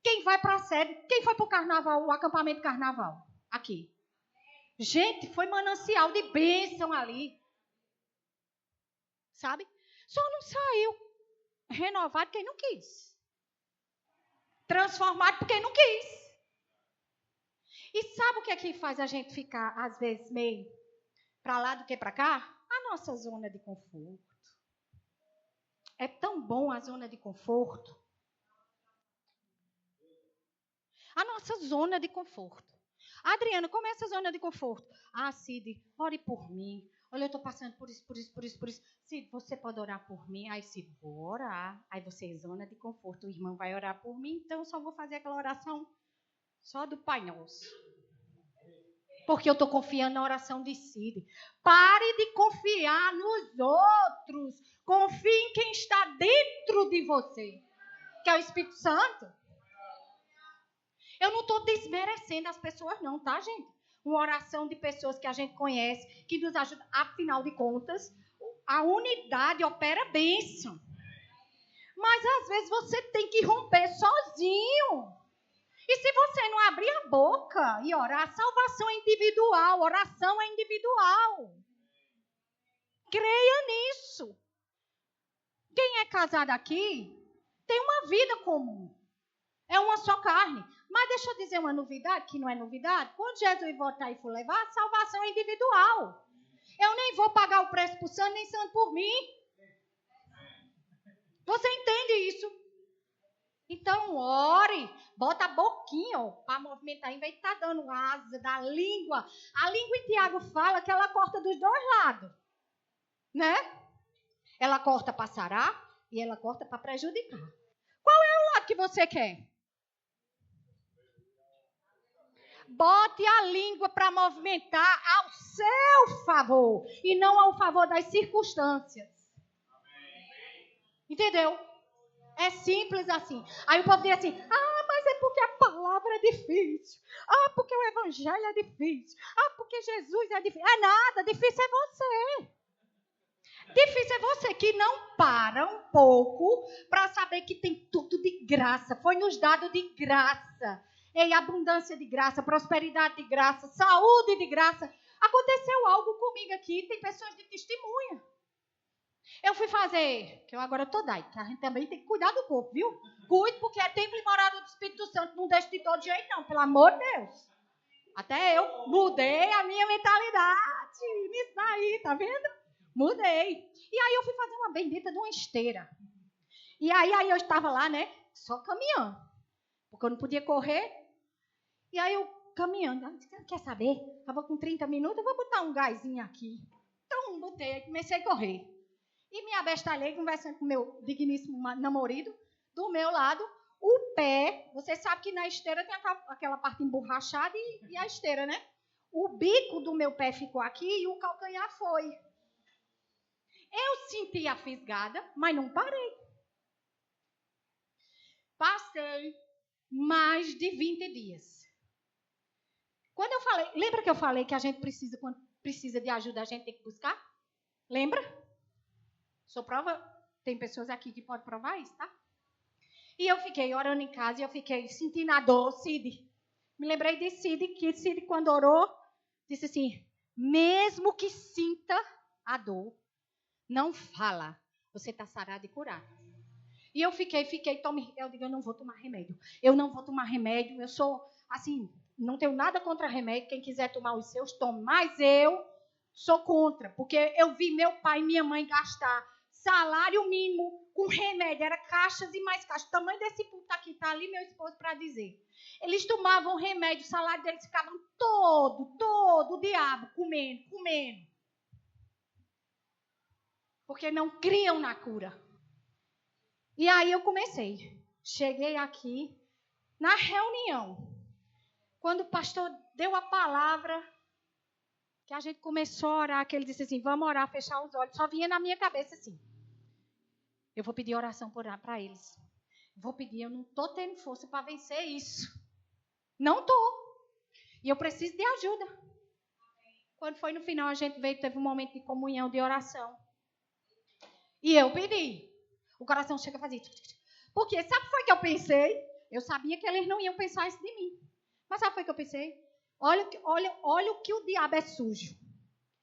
Quem vai para a sede? Quem foi para o carnaval, o acampamento carnaval? Aqui. Gente, foi manancial de bênção ali. Sabe? Só não saiu renovado quem não quis. Transformado por quem não quis. E sabe o que é que faz a gente ficar, às vezes, meio para lá do que para cá? A nossa zona de conforto. É tão bom a zona de conforto. A nossa zona de conforto. Adriana, como é essa zona de conforto? Ah, Cid, ore por mim. Olha, eu estou passando por isso. Cid, você pode orar por mim? Aí, Cid, vou orar. Aí você, zona de conforto, o irmão vai orar por mim, então eu só vou fazer aquela oração só do Pai Nosso. Porque eu estou confiando na oração de Cid. Pare de confiar nos outros. Confie em quem está dentro de você, que é o Espírito Santo. Eu não estou desmerecendo as pessoas não, tá, gente? Uma oração de pessoas que a gente conhece, que nos ajuda. Afinal de contas, a unidade opera bênção. Mas, às vezes, você tem que romper sozinho. E se você não abrir a boca e orar, a salvação é individual, oração é individual. Creia nisso. Quem é casado aqui tem uma vida comum. É uma só carne. Mas deixa eu dizer uma novidade, que não é novidade. Quando Jesus voltar e for levar, a salvação é individual. Eu nem vou pagar o preço por santo, nem santo por mim. Você entende isso? Então, ore, bota a boquinha para movimentar, em vez de estar dando asa da língua. A língua em Tiago fala que ela corta dos dois lados, né? Ela corta para sarar e ela corta para prejudicar. Qual é o lado que você quer? Bote a língua para movimentar ao seu favor e não ao favor das circunstâncias. Entendeu? É simples assim. Aí o povo diz assim, mas é porque a palavra é difícil. Porque o evangelho é difícil. Porque Jesus é difícil. É nada, difícil é você. Difícil é você que não para um pouco para saber que tem tudo de graça. Foi nos dado de graça. Ei, abundância de graça, prosperidade de graça, saúde de graça. Aconteceu algo comigo aqui, tem pessoas de testemunha. Eu fui fazer, que eu agora estou daí, que a gente também tem que cuidar do corpo, viu? Cuide, porque é templo e morada do Espírito Santo, não deixe de todo jeito não, pelo amor de Deus. Até eu mudei a minha mentalidade, nisso daí, tá vendo? Mudei. E aí eu fui fazer uma bendita de uma esteira. E aí eu estava lá, né, só caminhando, porque eu não podia correr. E aí eu caminhando, quer saber? Estava com 30 minutos, eu vou botar um gásinho aqui. Então botei, comecei a correr. E me abestalhei conversando com o meu digníssimo namorado, do meu lado, o pé, você sabe que na esteira tem aquela parte emborrachada e a esteira, né? O bico do meu pé ficou aqui e o calcanhar foi. Eu senti a fisgada, mas não parei. Passei mais de 20 dias. Quando eu falei, lembra que eu falei que a gente precisa, quando precisa de ajuda, a gente tem que buscar? Lembra? Sou prova, tem pessoas aqui que podem provar isso, tá? E eu fiquei orando em casa e eu fiquei sentindo a dor, Cid. Me lembrei de Cid, que Cid quando orou, disse assim, mesmo que sinta a dor, não fala, você está sarado e curado. E eu fiquei, eu digo, eu não vou tomar remédio. Eu não vou tomar remédio, eu sou, assim, não tenho nada contra remédio, quem quiser tomar os seus, tome. Mas eu sou contra, porque eu vi meu pai e minha mãe gastar salário mínimo com remédio, era caixas e mais caixas. O tamanho desse puto aqui, tá ali meu esposo para dizer. Eles tomavam remédio, o salário deles ficava todo o diabo, comendo. Porque não criam na cura. E aí eu comecei. Cheguei aqui, na reunião, quando o pastor deu a palavra, que a gente começou a orar, que ele disse assim, vamos orar, fechar os olhos. Só vinha na minha cabeça assim. Eu vou pedir oração para eles. Vou pedir, eu não estou tendo força para vencer isso. Não estou. E eu preciso de ajuda. Quando foi no final, a gente veio, teve um momento de comunhão, de oração. E eu pedi. O coração chega a fazer. Porque sabe o que foi que eu pensei? Eu sabia que eles não iam pensar isso de mim. Mas sabe o que foi que eu pensei? Olha o que o diabo é sujo.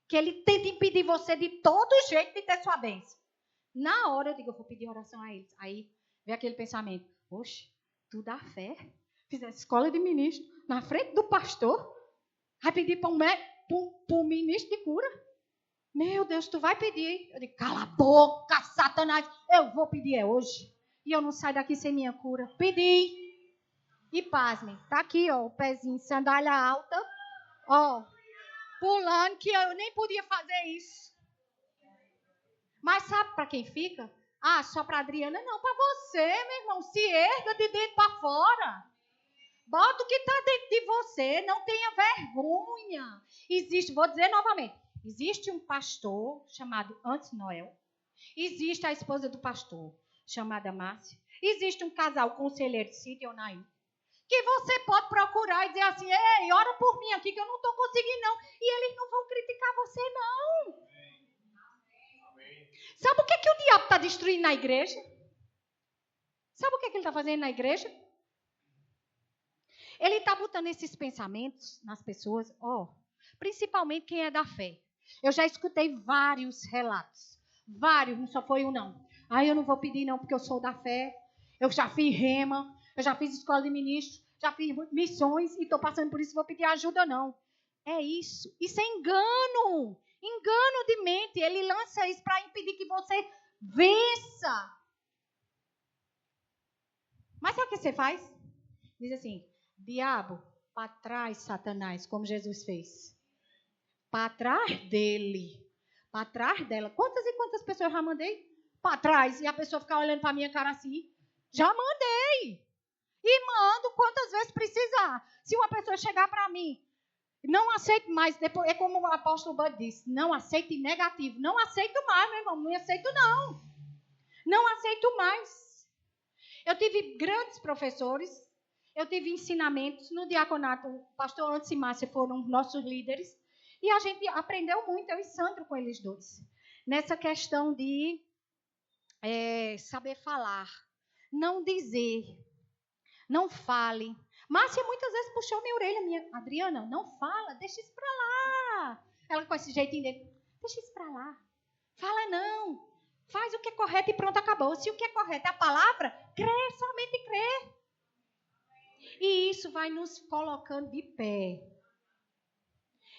Que ele tenta impedir você de todo jeito de ter sua bênção. Na hora eu digo, eu vou pedir oração a eles. Aí vem aquele pensamento, oxe, tu dá fé? Fizesse escola de ministro, na frente do pastor, vai pedir para um ministro de cura? Meu Deus, tu vai pedir? Eu digo, cala a boca, Satanás, eu vou pedir hoje. E eu não saio daqui sem minha cura. Pedi. E pasmem, tá aqui, ó, o pezinho, sandália alta, ó, pulando, que eu nem podia fazer isso. Mas sabe para quem fica? Só para a Adriana? Não, para você, meu irmão. Se erga de dentro para fora. Bota o que está dentro de você. Não tenha vergonha. Existe, vou dizer novamente, existe um pastor chamado Antes Noel. Existe a esposa do pastor, chamada Márcia. Existe um casal conselheiro, Cid e Onaí, que você pode procurar e dizer assim, ei, ora por mim aqui que eu não estou conseguindo não. E eles não vão criticar você não. Sabe o que o diabo está destruindo na igreja? Sabe o que ele está fazendo na igreja? Ele está botando esses pensamentos nas pessoas, principalmente quem é da fé. Eu já escutei vários relatos. Vários, não só foi um não. Eu não vou pedir não porque eu sou da fé. Eu já fiz rema, eu já fiz escola de ministro, já fiz missões e estou passando por isso, vou pedir ajuda não. É isso. Isso é engano. Engano de mente. Ele lança isso para impedir que você vença. Mas sabe o que você faz? Diz assim, diabo, para trás, Satanás, como Jesus fez. Para trás dele. Para trás dela. Quantas e quantas pessoas eu já mandei? Para trás. E a pessoa ficar olhando para minha cara assim. Já mandei. E mando quantas vezes precisar. Se uma pessoa chegar para mim, não aceito mais. Depois, é como o apóstolo Bud disse. Não aceito negativo. Não aceito mais, meu irmão. Não aceito não. Não aceito mais. Eu tive grandes professores, eu tive ensinamentos no diaconato. O pastor Antes e Márcia foram nossos líderes. E a gente aprendeu muito, eu e Sandro com eles dois. Nessa questão de saber falar, não dizer, não fale. Márcia muitas vezes puxou minha orelha, Adriana, não fala, deixa isso pra lá. Ela com esse jeitinho dele, deixa isso pra lá. Fala não. Faz o que é correto e pronto, acabou. Se o que é correto é a palavra, crê, somente crê. E isso vai nos colocando de pé.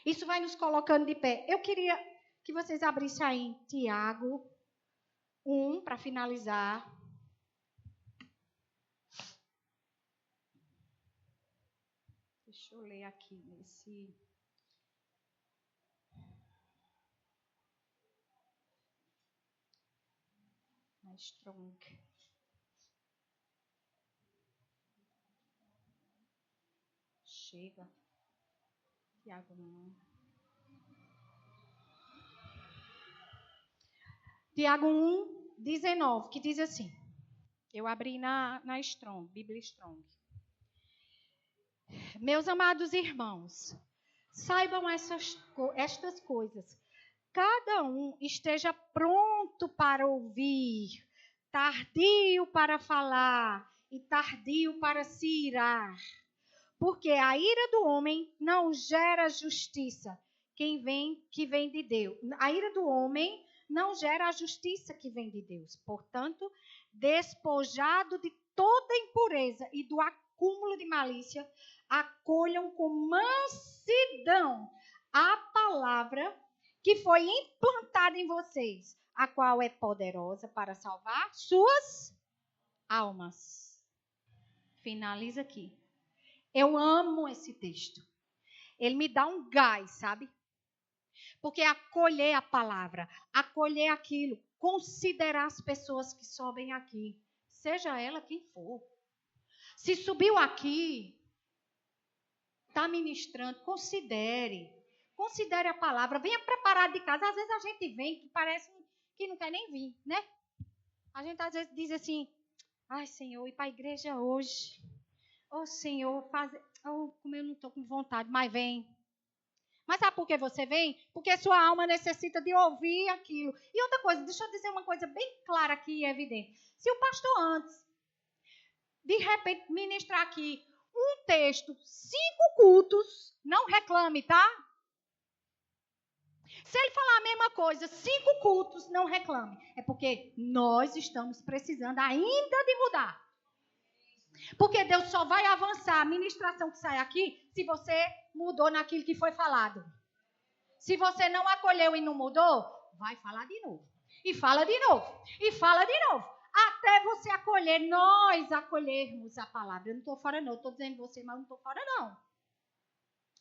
Isso vai nos colocando de pé. Eu queria que vocês abrissem aí em Tiago 1, para finalizar. Deixa eu ler aqui nesse... Strong. Chega. Tiago 1. Tiago 1, 19, que diz assim. Eu abri na Strong, Bíblia Strong. Meus amados irmãos, saibam estas coisas. Cada um esteja pronto para ouvir, tardio para falar e tardio para se irar. Porque a ira do homem não gera justiça que vem de Deus. A ira do homem não gera a justiça que vem de Deus. Portanto, despojado de toda impureza e do acúmulo de malícia, acolham com mansidão a palavra que foi implantada em vocês, a qual é poderosa para salvar suas almas. Finaliza aqui. Eu amo esse texto. Ele me dá um gás, sabe? Porque acolher a palavra, acolher aquilo, considerar as pessoas que sobem aqui, seja ela quem for. Se subiu aqui, está ministrando, considere a palavra, venha preparado de casa. Às vezes a gente vem que parece que não quer nem vir, né? A gente às vezes diz assim, ai Senhor, ir para a igreja hoje. Ô Senhor, como eu não estou com vontade, mas vem. Mas sabe por que você vem? Porque sua alma necessita de ouvir aquilo. E outra coisa, deixa eu dizer uma coisa bem clara aqui e evidente. Se o pastor antes, de repente, ministrar aqui um texto, 5 cultos, não reclame, tá? Se ele falar a mesma coisa, 5 cultos, não reclame. É porque nós estamos precisando ainda de mudar. Porque Deus só vai avançar a ministração que sai aqui se você mudou naquilo que foi falado. Se você não acolheu e não mudou, vai falar de novo. E fala de novo. E fala de novo. Até você acolher, nós acolhermos a palavra. Eu não estou fora não, estou dizendo você, mas não estou fora não.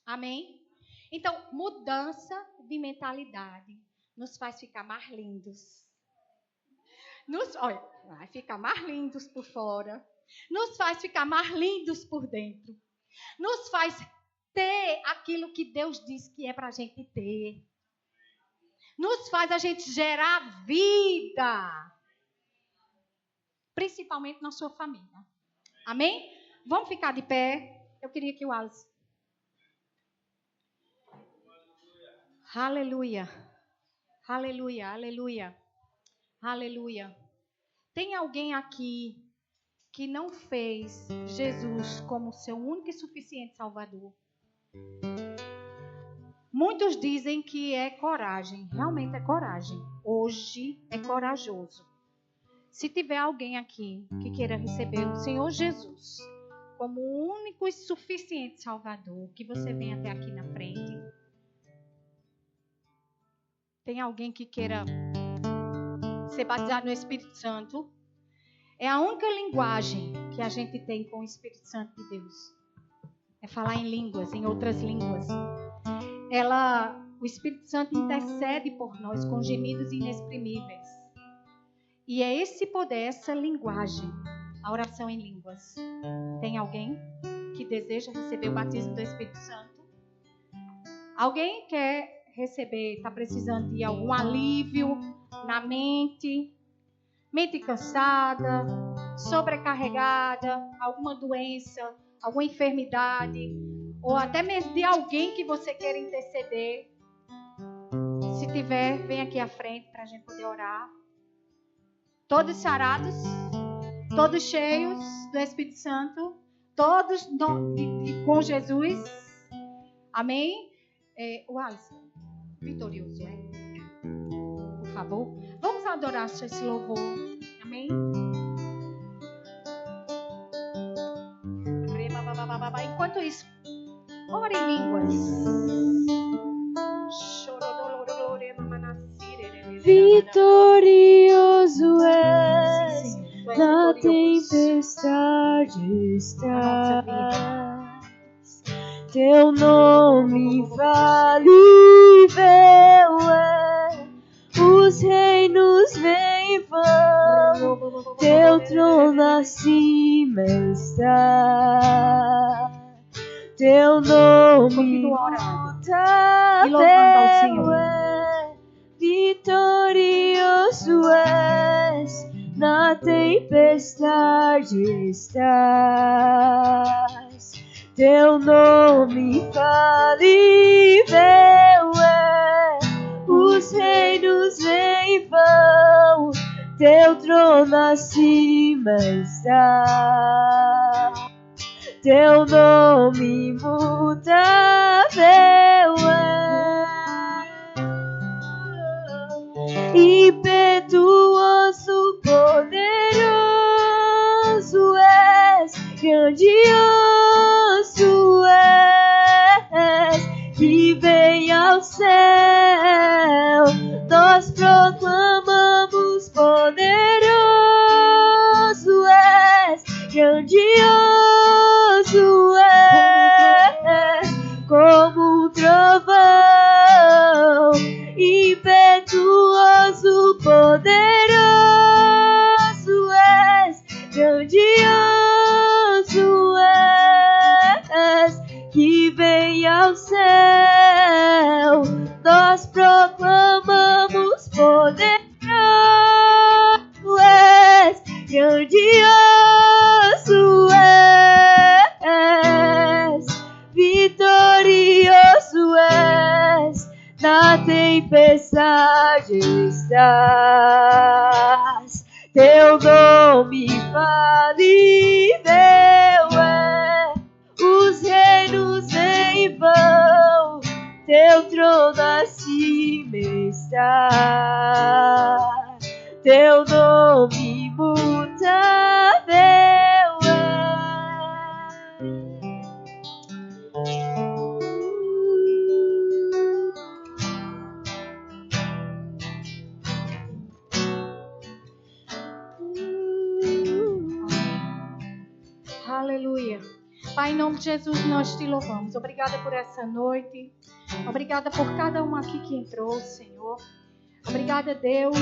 Amém? Então, mudança de mentalidade nos faz ficar mais lindos. Olha, vai ficar mais lindos por fora. Nos faz ficar mais lindos por dentro. Nos faz ter aquilo que Deus diz que é para a gente ter. Nos faz a gente gerar vida. Principalmente na sua família. Amém? Vamos ficar de pé. Eu queria que o Alice... Aleluia. Aleluia, aleluia. Aleluia. Tem alguém aqui que não fez Jesus como seu único e suficiente Salvador? Muitos dizem que é coragem. Realmente é coragem. Hoje é corajoso. Se tiver alguém aqui que queira receber o Senhor Jesus como o único e suficiente Salvador, que você venha até aqui na frente. Tem alguém que queira ser batizado no Espírito Santo? É a única linguagem que a gente tem com o Espírito Santo de Deus. É falar em línguas, em outras línguas. O Espírito Santo intercede por nós com gemidos inexprimíveis. E é esse poder, essa linguagem, a oração em línguas. Tem alguém que deseja receber o batismo do Espírito Santo? Alguém quer receber, está precisando de algum alívio na mente cansada, sobrecarregada, alguma doença, alguma enfermidade, ou até mesmo de alguém que você queira interceder. Se tiver, vem aqui à frente para a gente poder orar. Todos sarados, todos cheios do Espírito Santo, todos com Jesus. Amém? O Alisson, vitorioso, por favor. Vamos adorar esse louvor. Amém? Enquanto isso, ore em línguas. Vitorioso és, na tempestade estás. Teu nome infalível é, os reinos vêm e vão, teu trono acima está. Teu nome imutável é, vitorioso és, na tempestade estás. Teu nome infalível é, os reinos vêm e vão, teu trono acima está. Teu nome imutável é, impetuoso, poderoso és, grandioso és, que vem ao céu, nós proclamamos, poderoso és, grandioso és, como um trovão, impetuoso, poderoso és, grandioso és, que vem ao céu, nós proclamamos, poderoso és, grandioso és, vitorioso és, na tempestade estás. Teu nome infalível é, os reinos vêm e vão, teu trono acima está. Teu nome imutável é. Aleluia. Pai, em nome de Jesus, nós te louvamos. Obrigada por essa noite. Obrigada por cada um aqui que entrou, Senhor. Obrigada, Deus,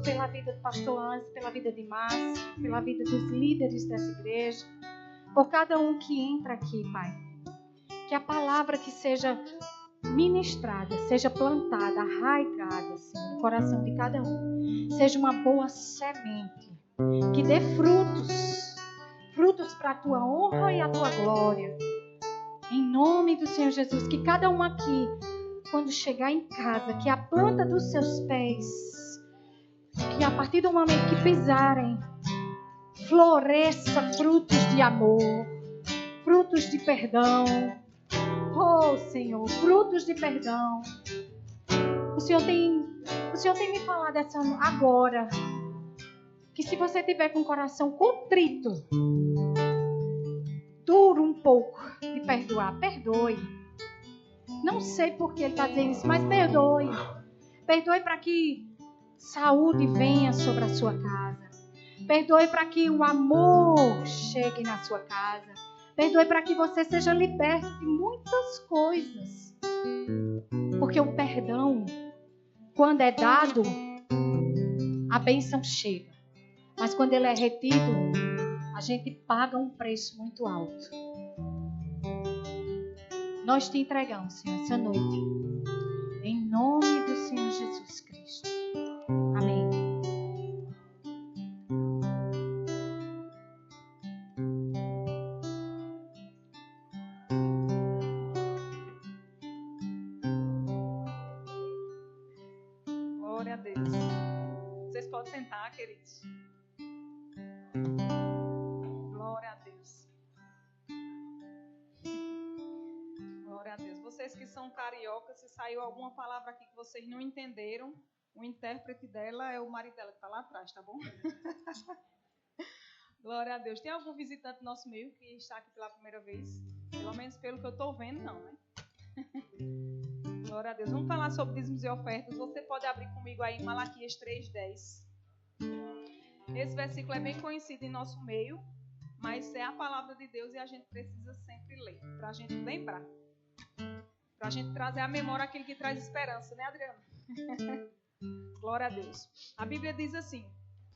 pela vida do pastor Antes, pela vida de Márcia, pela vida dos líderes dessa igreja. Por cada um que entra aqui, Pai. Que a palavra que seja ministrada, seja plantada, arraigada, Senhor, no coração de cada um. Seja uma boa semente. Que dê frutos para a tua honra e a tua glória. Em nome do Senhor Jesus, que cada um aqui, quando chegar em casa, que a planta dos seus pés, que a partir do momento que pisarem, floresça frutos de amor, frutos de perdão. Oh, Senhor, frutos de perdão. O Senhor tem me falado essa agora, que se você tiver com o coração contrito, duro um pouco de perdoar, perdoe. Não sei por que ele está dizendo isso, mas perdoe. Perdoe para que saúde venha sobre a sua casa. Perdoe para que o amor chegue na sua casa. Perdoe para que você seja liberto de muitas coisas. Porque o perdão, quando é dado, a bênção chega. Mas quando ele é retido, a gente paga um preço muito alto. Nós te entregamos, Senhor, essa noite. Em nome do Senhor Jesus Cristo. Amém. Glória a Deus. Vocês podem sentar, queridos. Glória a Deus. Glória a Deus. Vocês que são cariocas, se saiu alguma palavra aqui que vocês não entenderam, o intérprete dela é o marido dela que está lá atrás, tá bom? Glória a Deus. Tem algum visitante no nosso meio que está aqui pela primeira vez? Pelo menos pelo que eu estou vendo, não, né? Glória a Deus. Vamos falar sobre dízimos e ofertas. Você pode abrir comigo aí em Malaquias 3:10. Esse versículo é bem conhecido em nosso meio, mas é a palavra de Deus e a gente precisa sempre ler, para a gente lembrar. Para a gente trazer à memória aquilo que traz esperança, né, Adriana? Glória a Deus. A Bíblia diz assim: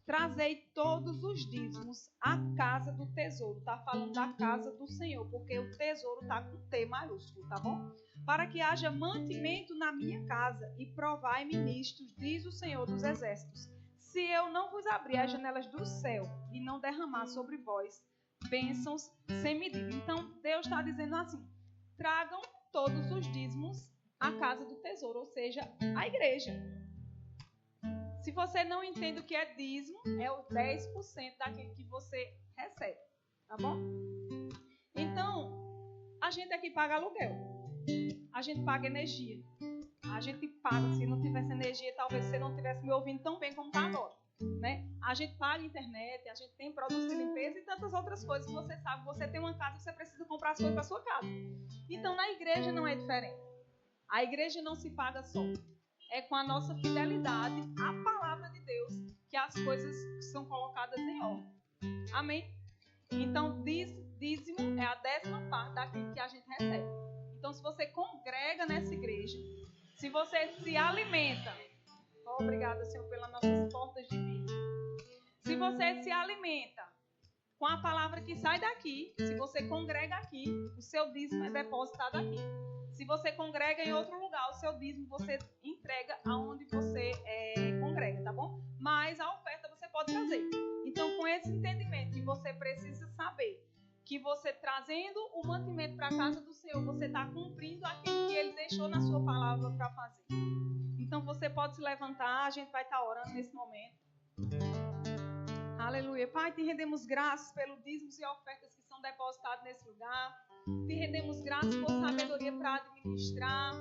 trazei todos os dízimos à casa do tesouro. Está falando da casa do Senhor, porque o tesouro está com T maiúsculo, tá bom? Para que haja mantimento na minha casa e provai ministros, diz o Senhor dos Exércitos. Se eu não vos abrir as janelas do céu e não derramar sobre vós bênçãos sem medida. Então, Deus está dizendo assim: tragam todos os dízimos à casa do tesouro, ou seja, à igreja. Se você não entende o que é dízimo, é o 10% daquilo que você recebe, tá bom? Então, a gente aqui paga aluguel, a gente paga energia, a gente paga, se não tivesse energia, talvez você não estivesse me ouvindo tão bem como está agora, né? A gente paga internet, a gente tem produtos de limpeza e tantas outras coisas que você sabe. Você tem uma casa, você precisa comprar as coisas para sua casa. Então, na igreja não é diferente. A igreja não se paga só. É com a nossa fidelidade à palavra de Deus que as coisas são colocadas em ordem. Amém? Então, dízimo é a 10ª parte daquilo que a gente recebe. Então, se você congrega nessa igreja, se você se alimenta, obrigada, Senhor, pelas nossas portas de vida. Se você se alimenta com a palavra que sai daqui, se você congrega aqui, o seu dízimo é depositado aqui. Se você congrega em outro lugar, o seu dízimo você entrega aonde você congrega, tá bom? Mas a oferta você pode trazer. Então, com esse entendimento que você precisa saber que você trazendo o mantimento para a casa do Senhor, você está cumprindo aquilo que Ele deixou na sua palavra para fazer. Então, você pode se levantar, a gente vai estar orando nesse momento. Aleluia. Pai, te rendemos graças pelos dízimos e ofertas que são depositados nesse lugar. Te rendemos graças por sabedoria para administrar.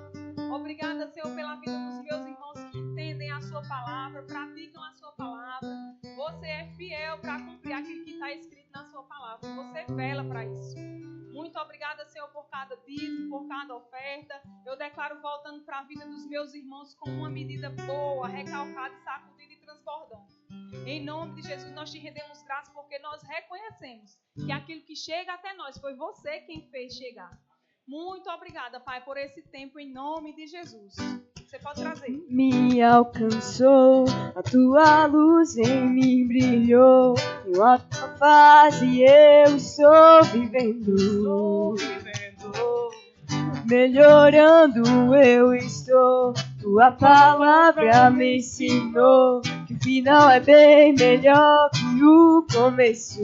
Obrigada, Senhor, pela vida dos meus irmãos que entendem a sua palavra, praticam a sua palavra. Você é fiel para cumprir aquilo que está escrito na sua palavra. Você vela para isso. Muito obrigada, Senhor, por cada dízimo, por cada oferta. Eu declaro voltando para a vida dos meus irmãos com uma medida boa, recalcada, sacudida e transbordante. Em nome de Jesus, nós te rendemos graças porque nós reconhecemos que aquilo que chega até nós foi você quem fez chegar. Muito obrigada, Pai, por esse tempo em nome de Jesus. Você pode trazer. Me alcançou, a tua luz em mim brilhou, e a tua face eu estou vivendo. Melhorando eu estou, tua palavra me ensinou que o final é bem melhor que o começo.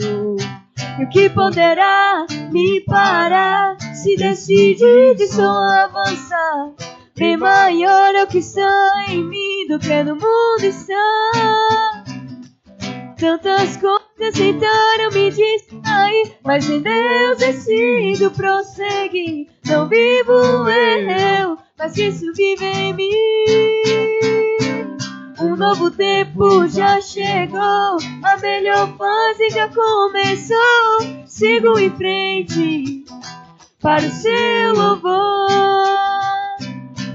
E o que poderá me parar se decidir só avançar? Bem maior é o que está em mim do que no mundo está. Tantas coisas tentaram me distrair, mas em Deus decido prosseguir. Não vivo eu, mas Cristo vive em mim. Um novo tempo já chegou, a melhor fase já começou. Sigo em frente para o seu louvor.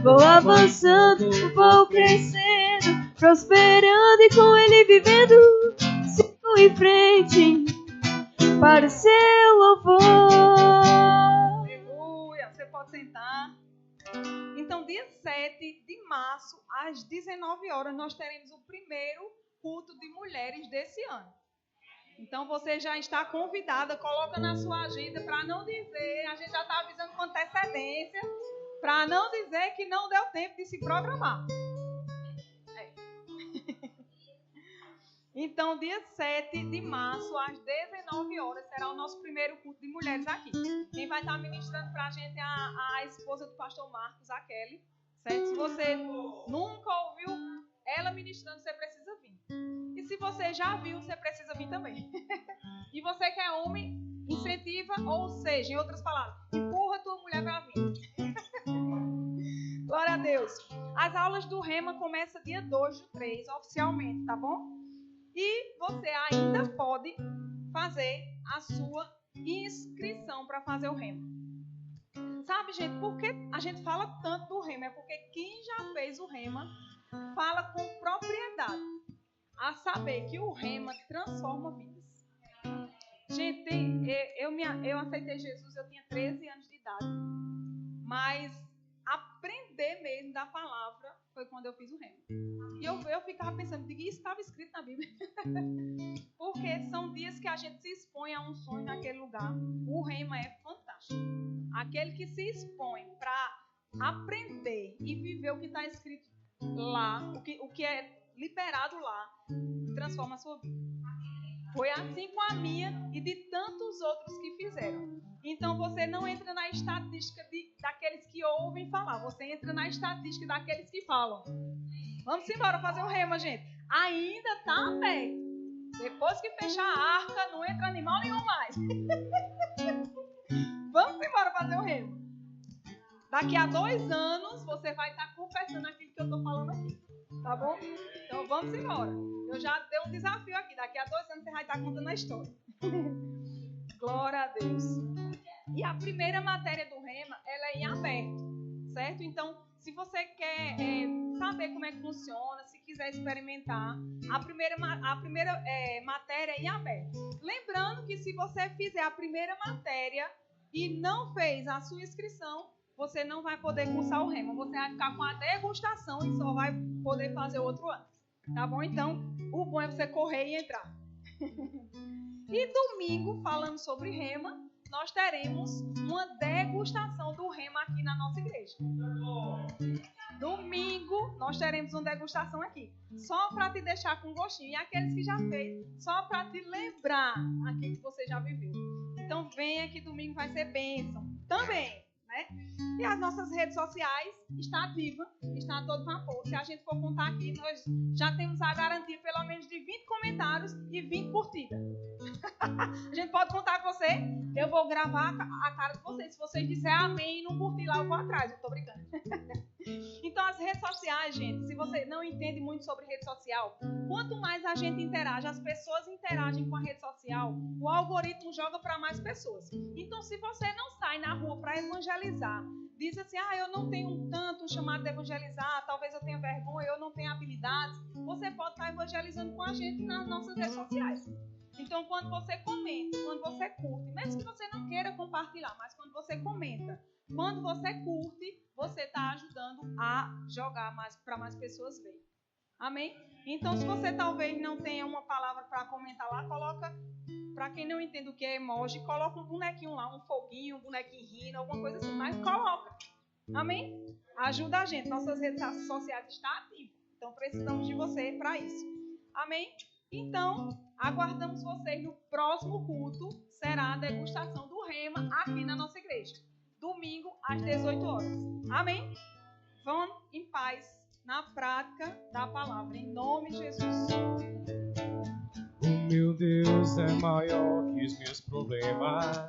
Vou avançando, vou crescendo, prosperando e com Ele vivendo. Sigo em frente para o seu louvor. Aleluia. Você pode sentar. Então, dia 7 de março, às 19 horas, nós teremos o primeiro culto de mulheres desse ano. Então, você já está convidada, coloca na sua agenda para não dizer, a gente já está avisando com antecedência, para não dizer que não deu tempo de se programar. Então, dia 7 de março, às 19 horas, será o nosso primeiro culto de mulheres aqui. Quem vai estar ministrando para a gente é a esposa do pastor Marcos, a Kelly. Certo? Se você nunca ouviu ela ministrando, você precisa vir. E se você já viu, você precisa vir também. E você que é homem, incentiva, ou seja, em outras palavras, empurra a tua mulher para vir. Glória a Deus. As aulas do Rema começam dia 2/3, oficialmente, tá bom? E você ainda pode fazer a sua inscrição para fazer o Rema. Sabe, gente, por que a gente fala tanto do Rema? É porque quem já fez o Rema fala com propriedade a saber que o Rema transforma vidas. Gente, eu aceitei Jesus, eu tinha 13 anos de idade. Mas aprender mesmo da palavra foi quando eu fiz o Rema. E eu ficava pensando, isso estava escrito na Bíblia. Porque são dias que a gente se expõe a um sonho naquele lugar. O Rema é fantástico. Aquele que se expõe para aprender e viver o que está escrito lá, o que é liberado lá, transforma a sua vida. Foi assim com a minha e de tantos outros que fizeram. Então você não entra na estatística daqueles que ouvem falar, você entra na estatística daqueles que falam. Vamos embora fazer o Rema, gente. Ainda está aberto. Depois que fechar a arca, não entra animal nenhum mais. Vamos embora fazer o Rema. Daqui a 2 anos, você vai estar confessando aquilo que eu estou falando aqui. Tá bom? Então vamos embora. Eu já dei um desafio aqui. Daqui a 2 anos você vai estar contando a história. Glória a Deus. E a primeira matéria do Rema, ela é em aberto. Certo? Então, se você quer saber como é que funciona, se quiser experimentar, a primeira matéria é em aberto. Lembrando que se você fizer a primeira matéria e não fez a sua inscrição, você não vai poder cursar o Rema. Você vai ficar com a degustação e só vai poder fazer outro ano. Tá bom? Então, o bom é você correr e entrar. E domingo, falando sobre Rema, nós teremos uma degustação do Rema aqui na nossa igreja. Domingo, nós teremos uma degustação aqui. Só para te deixar com gostinho. E aqueles que já fez, só para te lembrar aquilo que você já viveu. Então, venha que domingo vai ser bênção também. Né? E as nossas redes sociais está ativa, está a todo vapor. Se a gente for contar aqui, nós já temos a garantia pelo menos de 20 comentários e 20 curtidas. A gente pode contar com você. Eu vou gravar a cara de vocês. Se vocês disserem amém e não curtir lá, eu vou atrás. Eu tô brincando. Então, as redes sociais, gente, se você não entende muito sobre rede social, quanto mais a gente interage, as pessoas interagem com a rede social, o algoritmo joga para mais pessoas. Então, se você não sai na rua para evangelizar, diz assim, eu não tenho tanto chamado de evangelizar, talvez eu tenha vergonha, eu não tenho habilidades, você pode estar evangelizando com a gente nas nossas redes sociais. Então, quando você comenta, quando você curte, mesmo que você não queira compartilhar, mas quando você comenta, quando você curte, você está ajudando a jogar para mais pessoas verem. Amém? Então, se você talvez não tenha uma palavra para comentar lá, coloca, para quem não entende o que é emoji, coloca um bonequinho lá, um foguinho, um bonequinho rindo, alguma coisa assim, mas coloca. Amém? Ajuda a gente. Nossas redes sociais estão ativas. Então, precisamos de você para isso. Amém? Então, aguardamos vocês no próximo culto. Será a degustação do Rema aqui na nossa igreja. Domingo, às 18 horas. Amém? Vão em paz na prática da palavra. Em nome de Jesus. O meu Deus é maior que os meus problemas.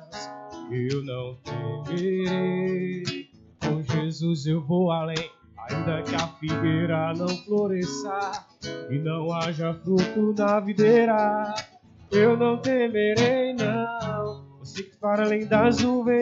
Eu não temerei. Com Jesus eu vou além. Ainda que a figueira não floresça e não haja fruto na videira, eu não temerei, não. Eu sei que para além das nuvens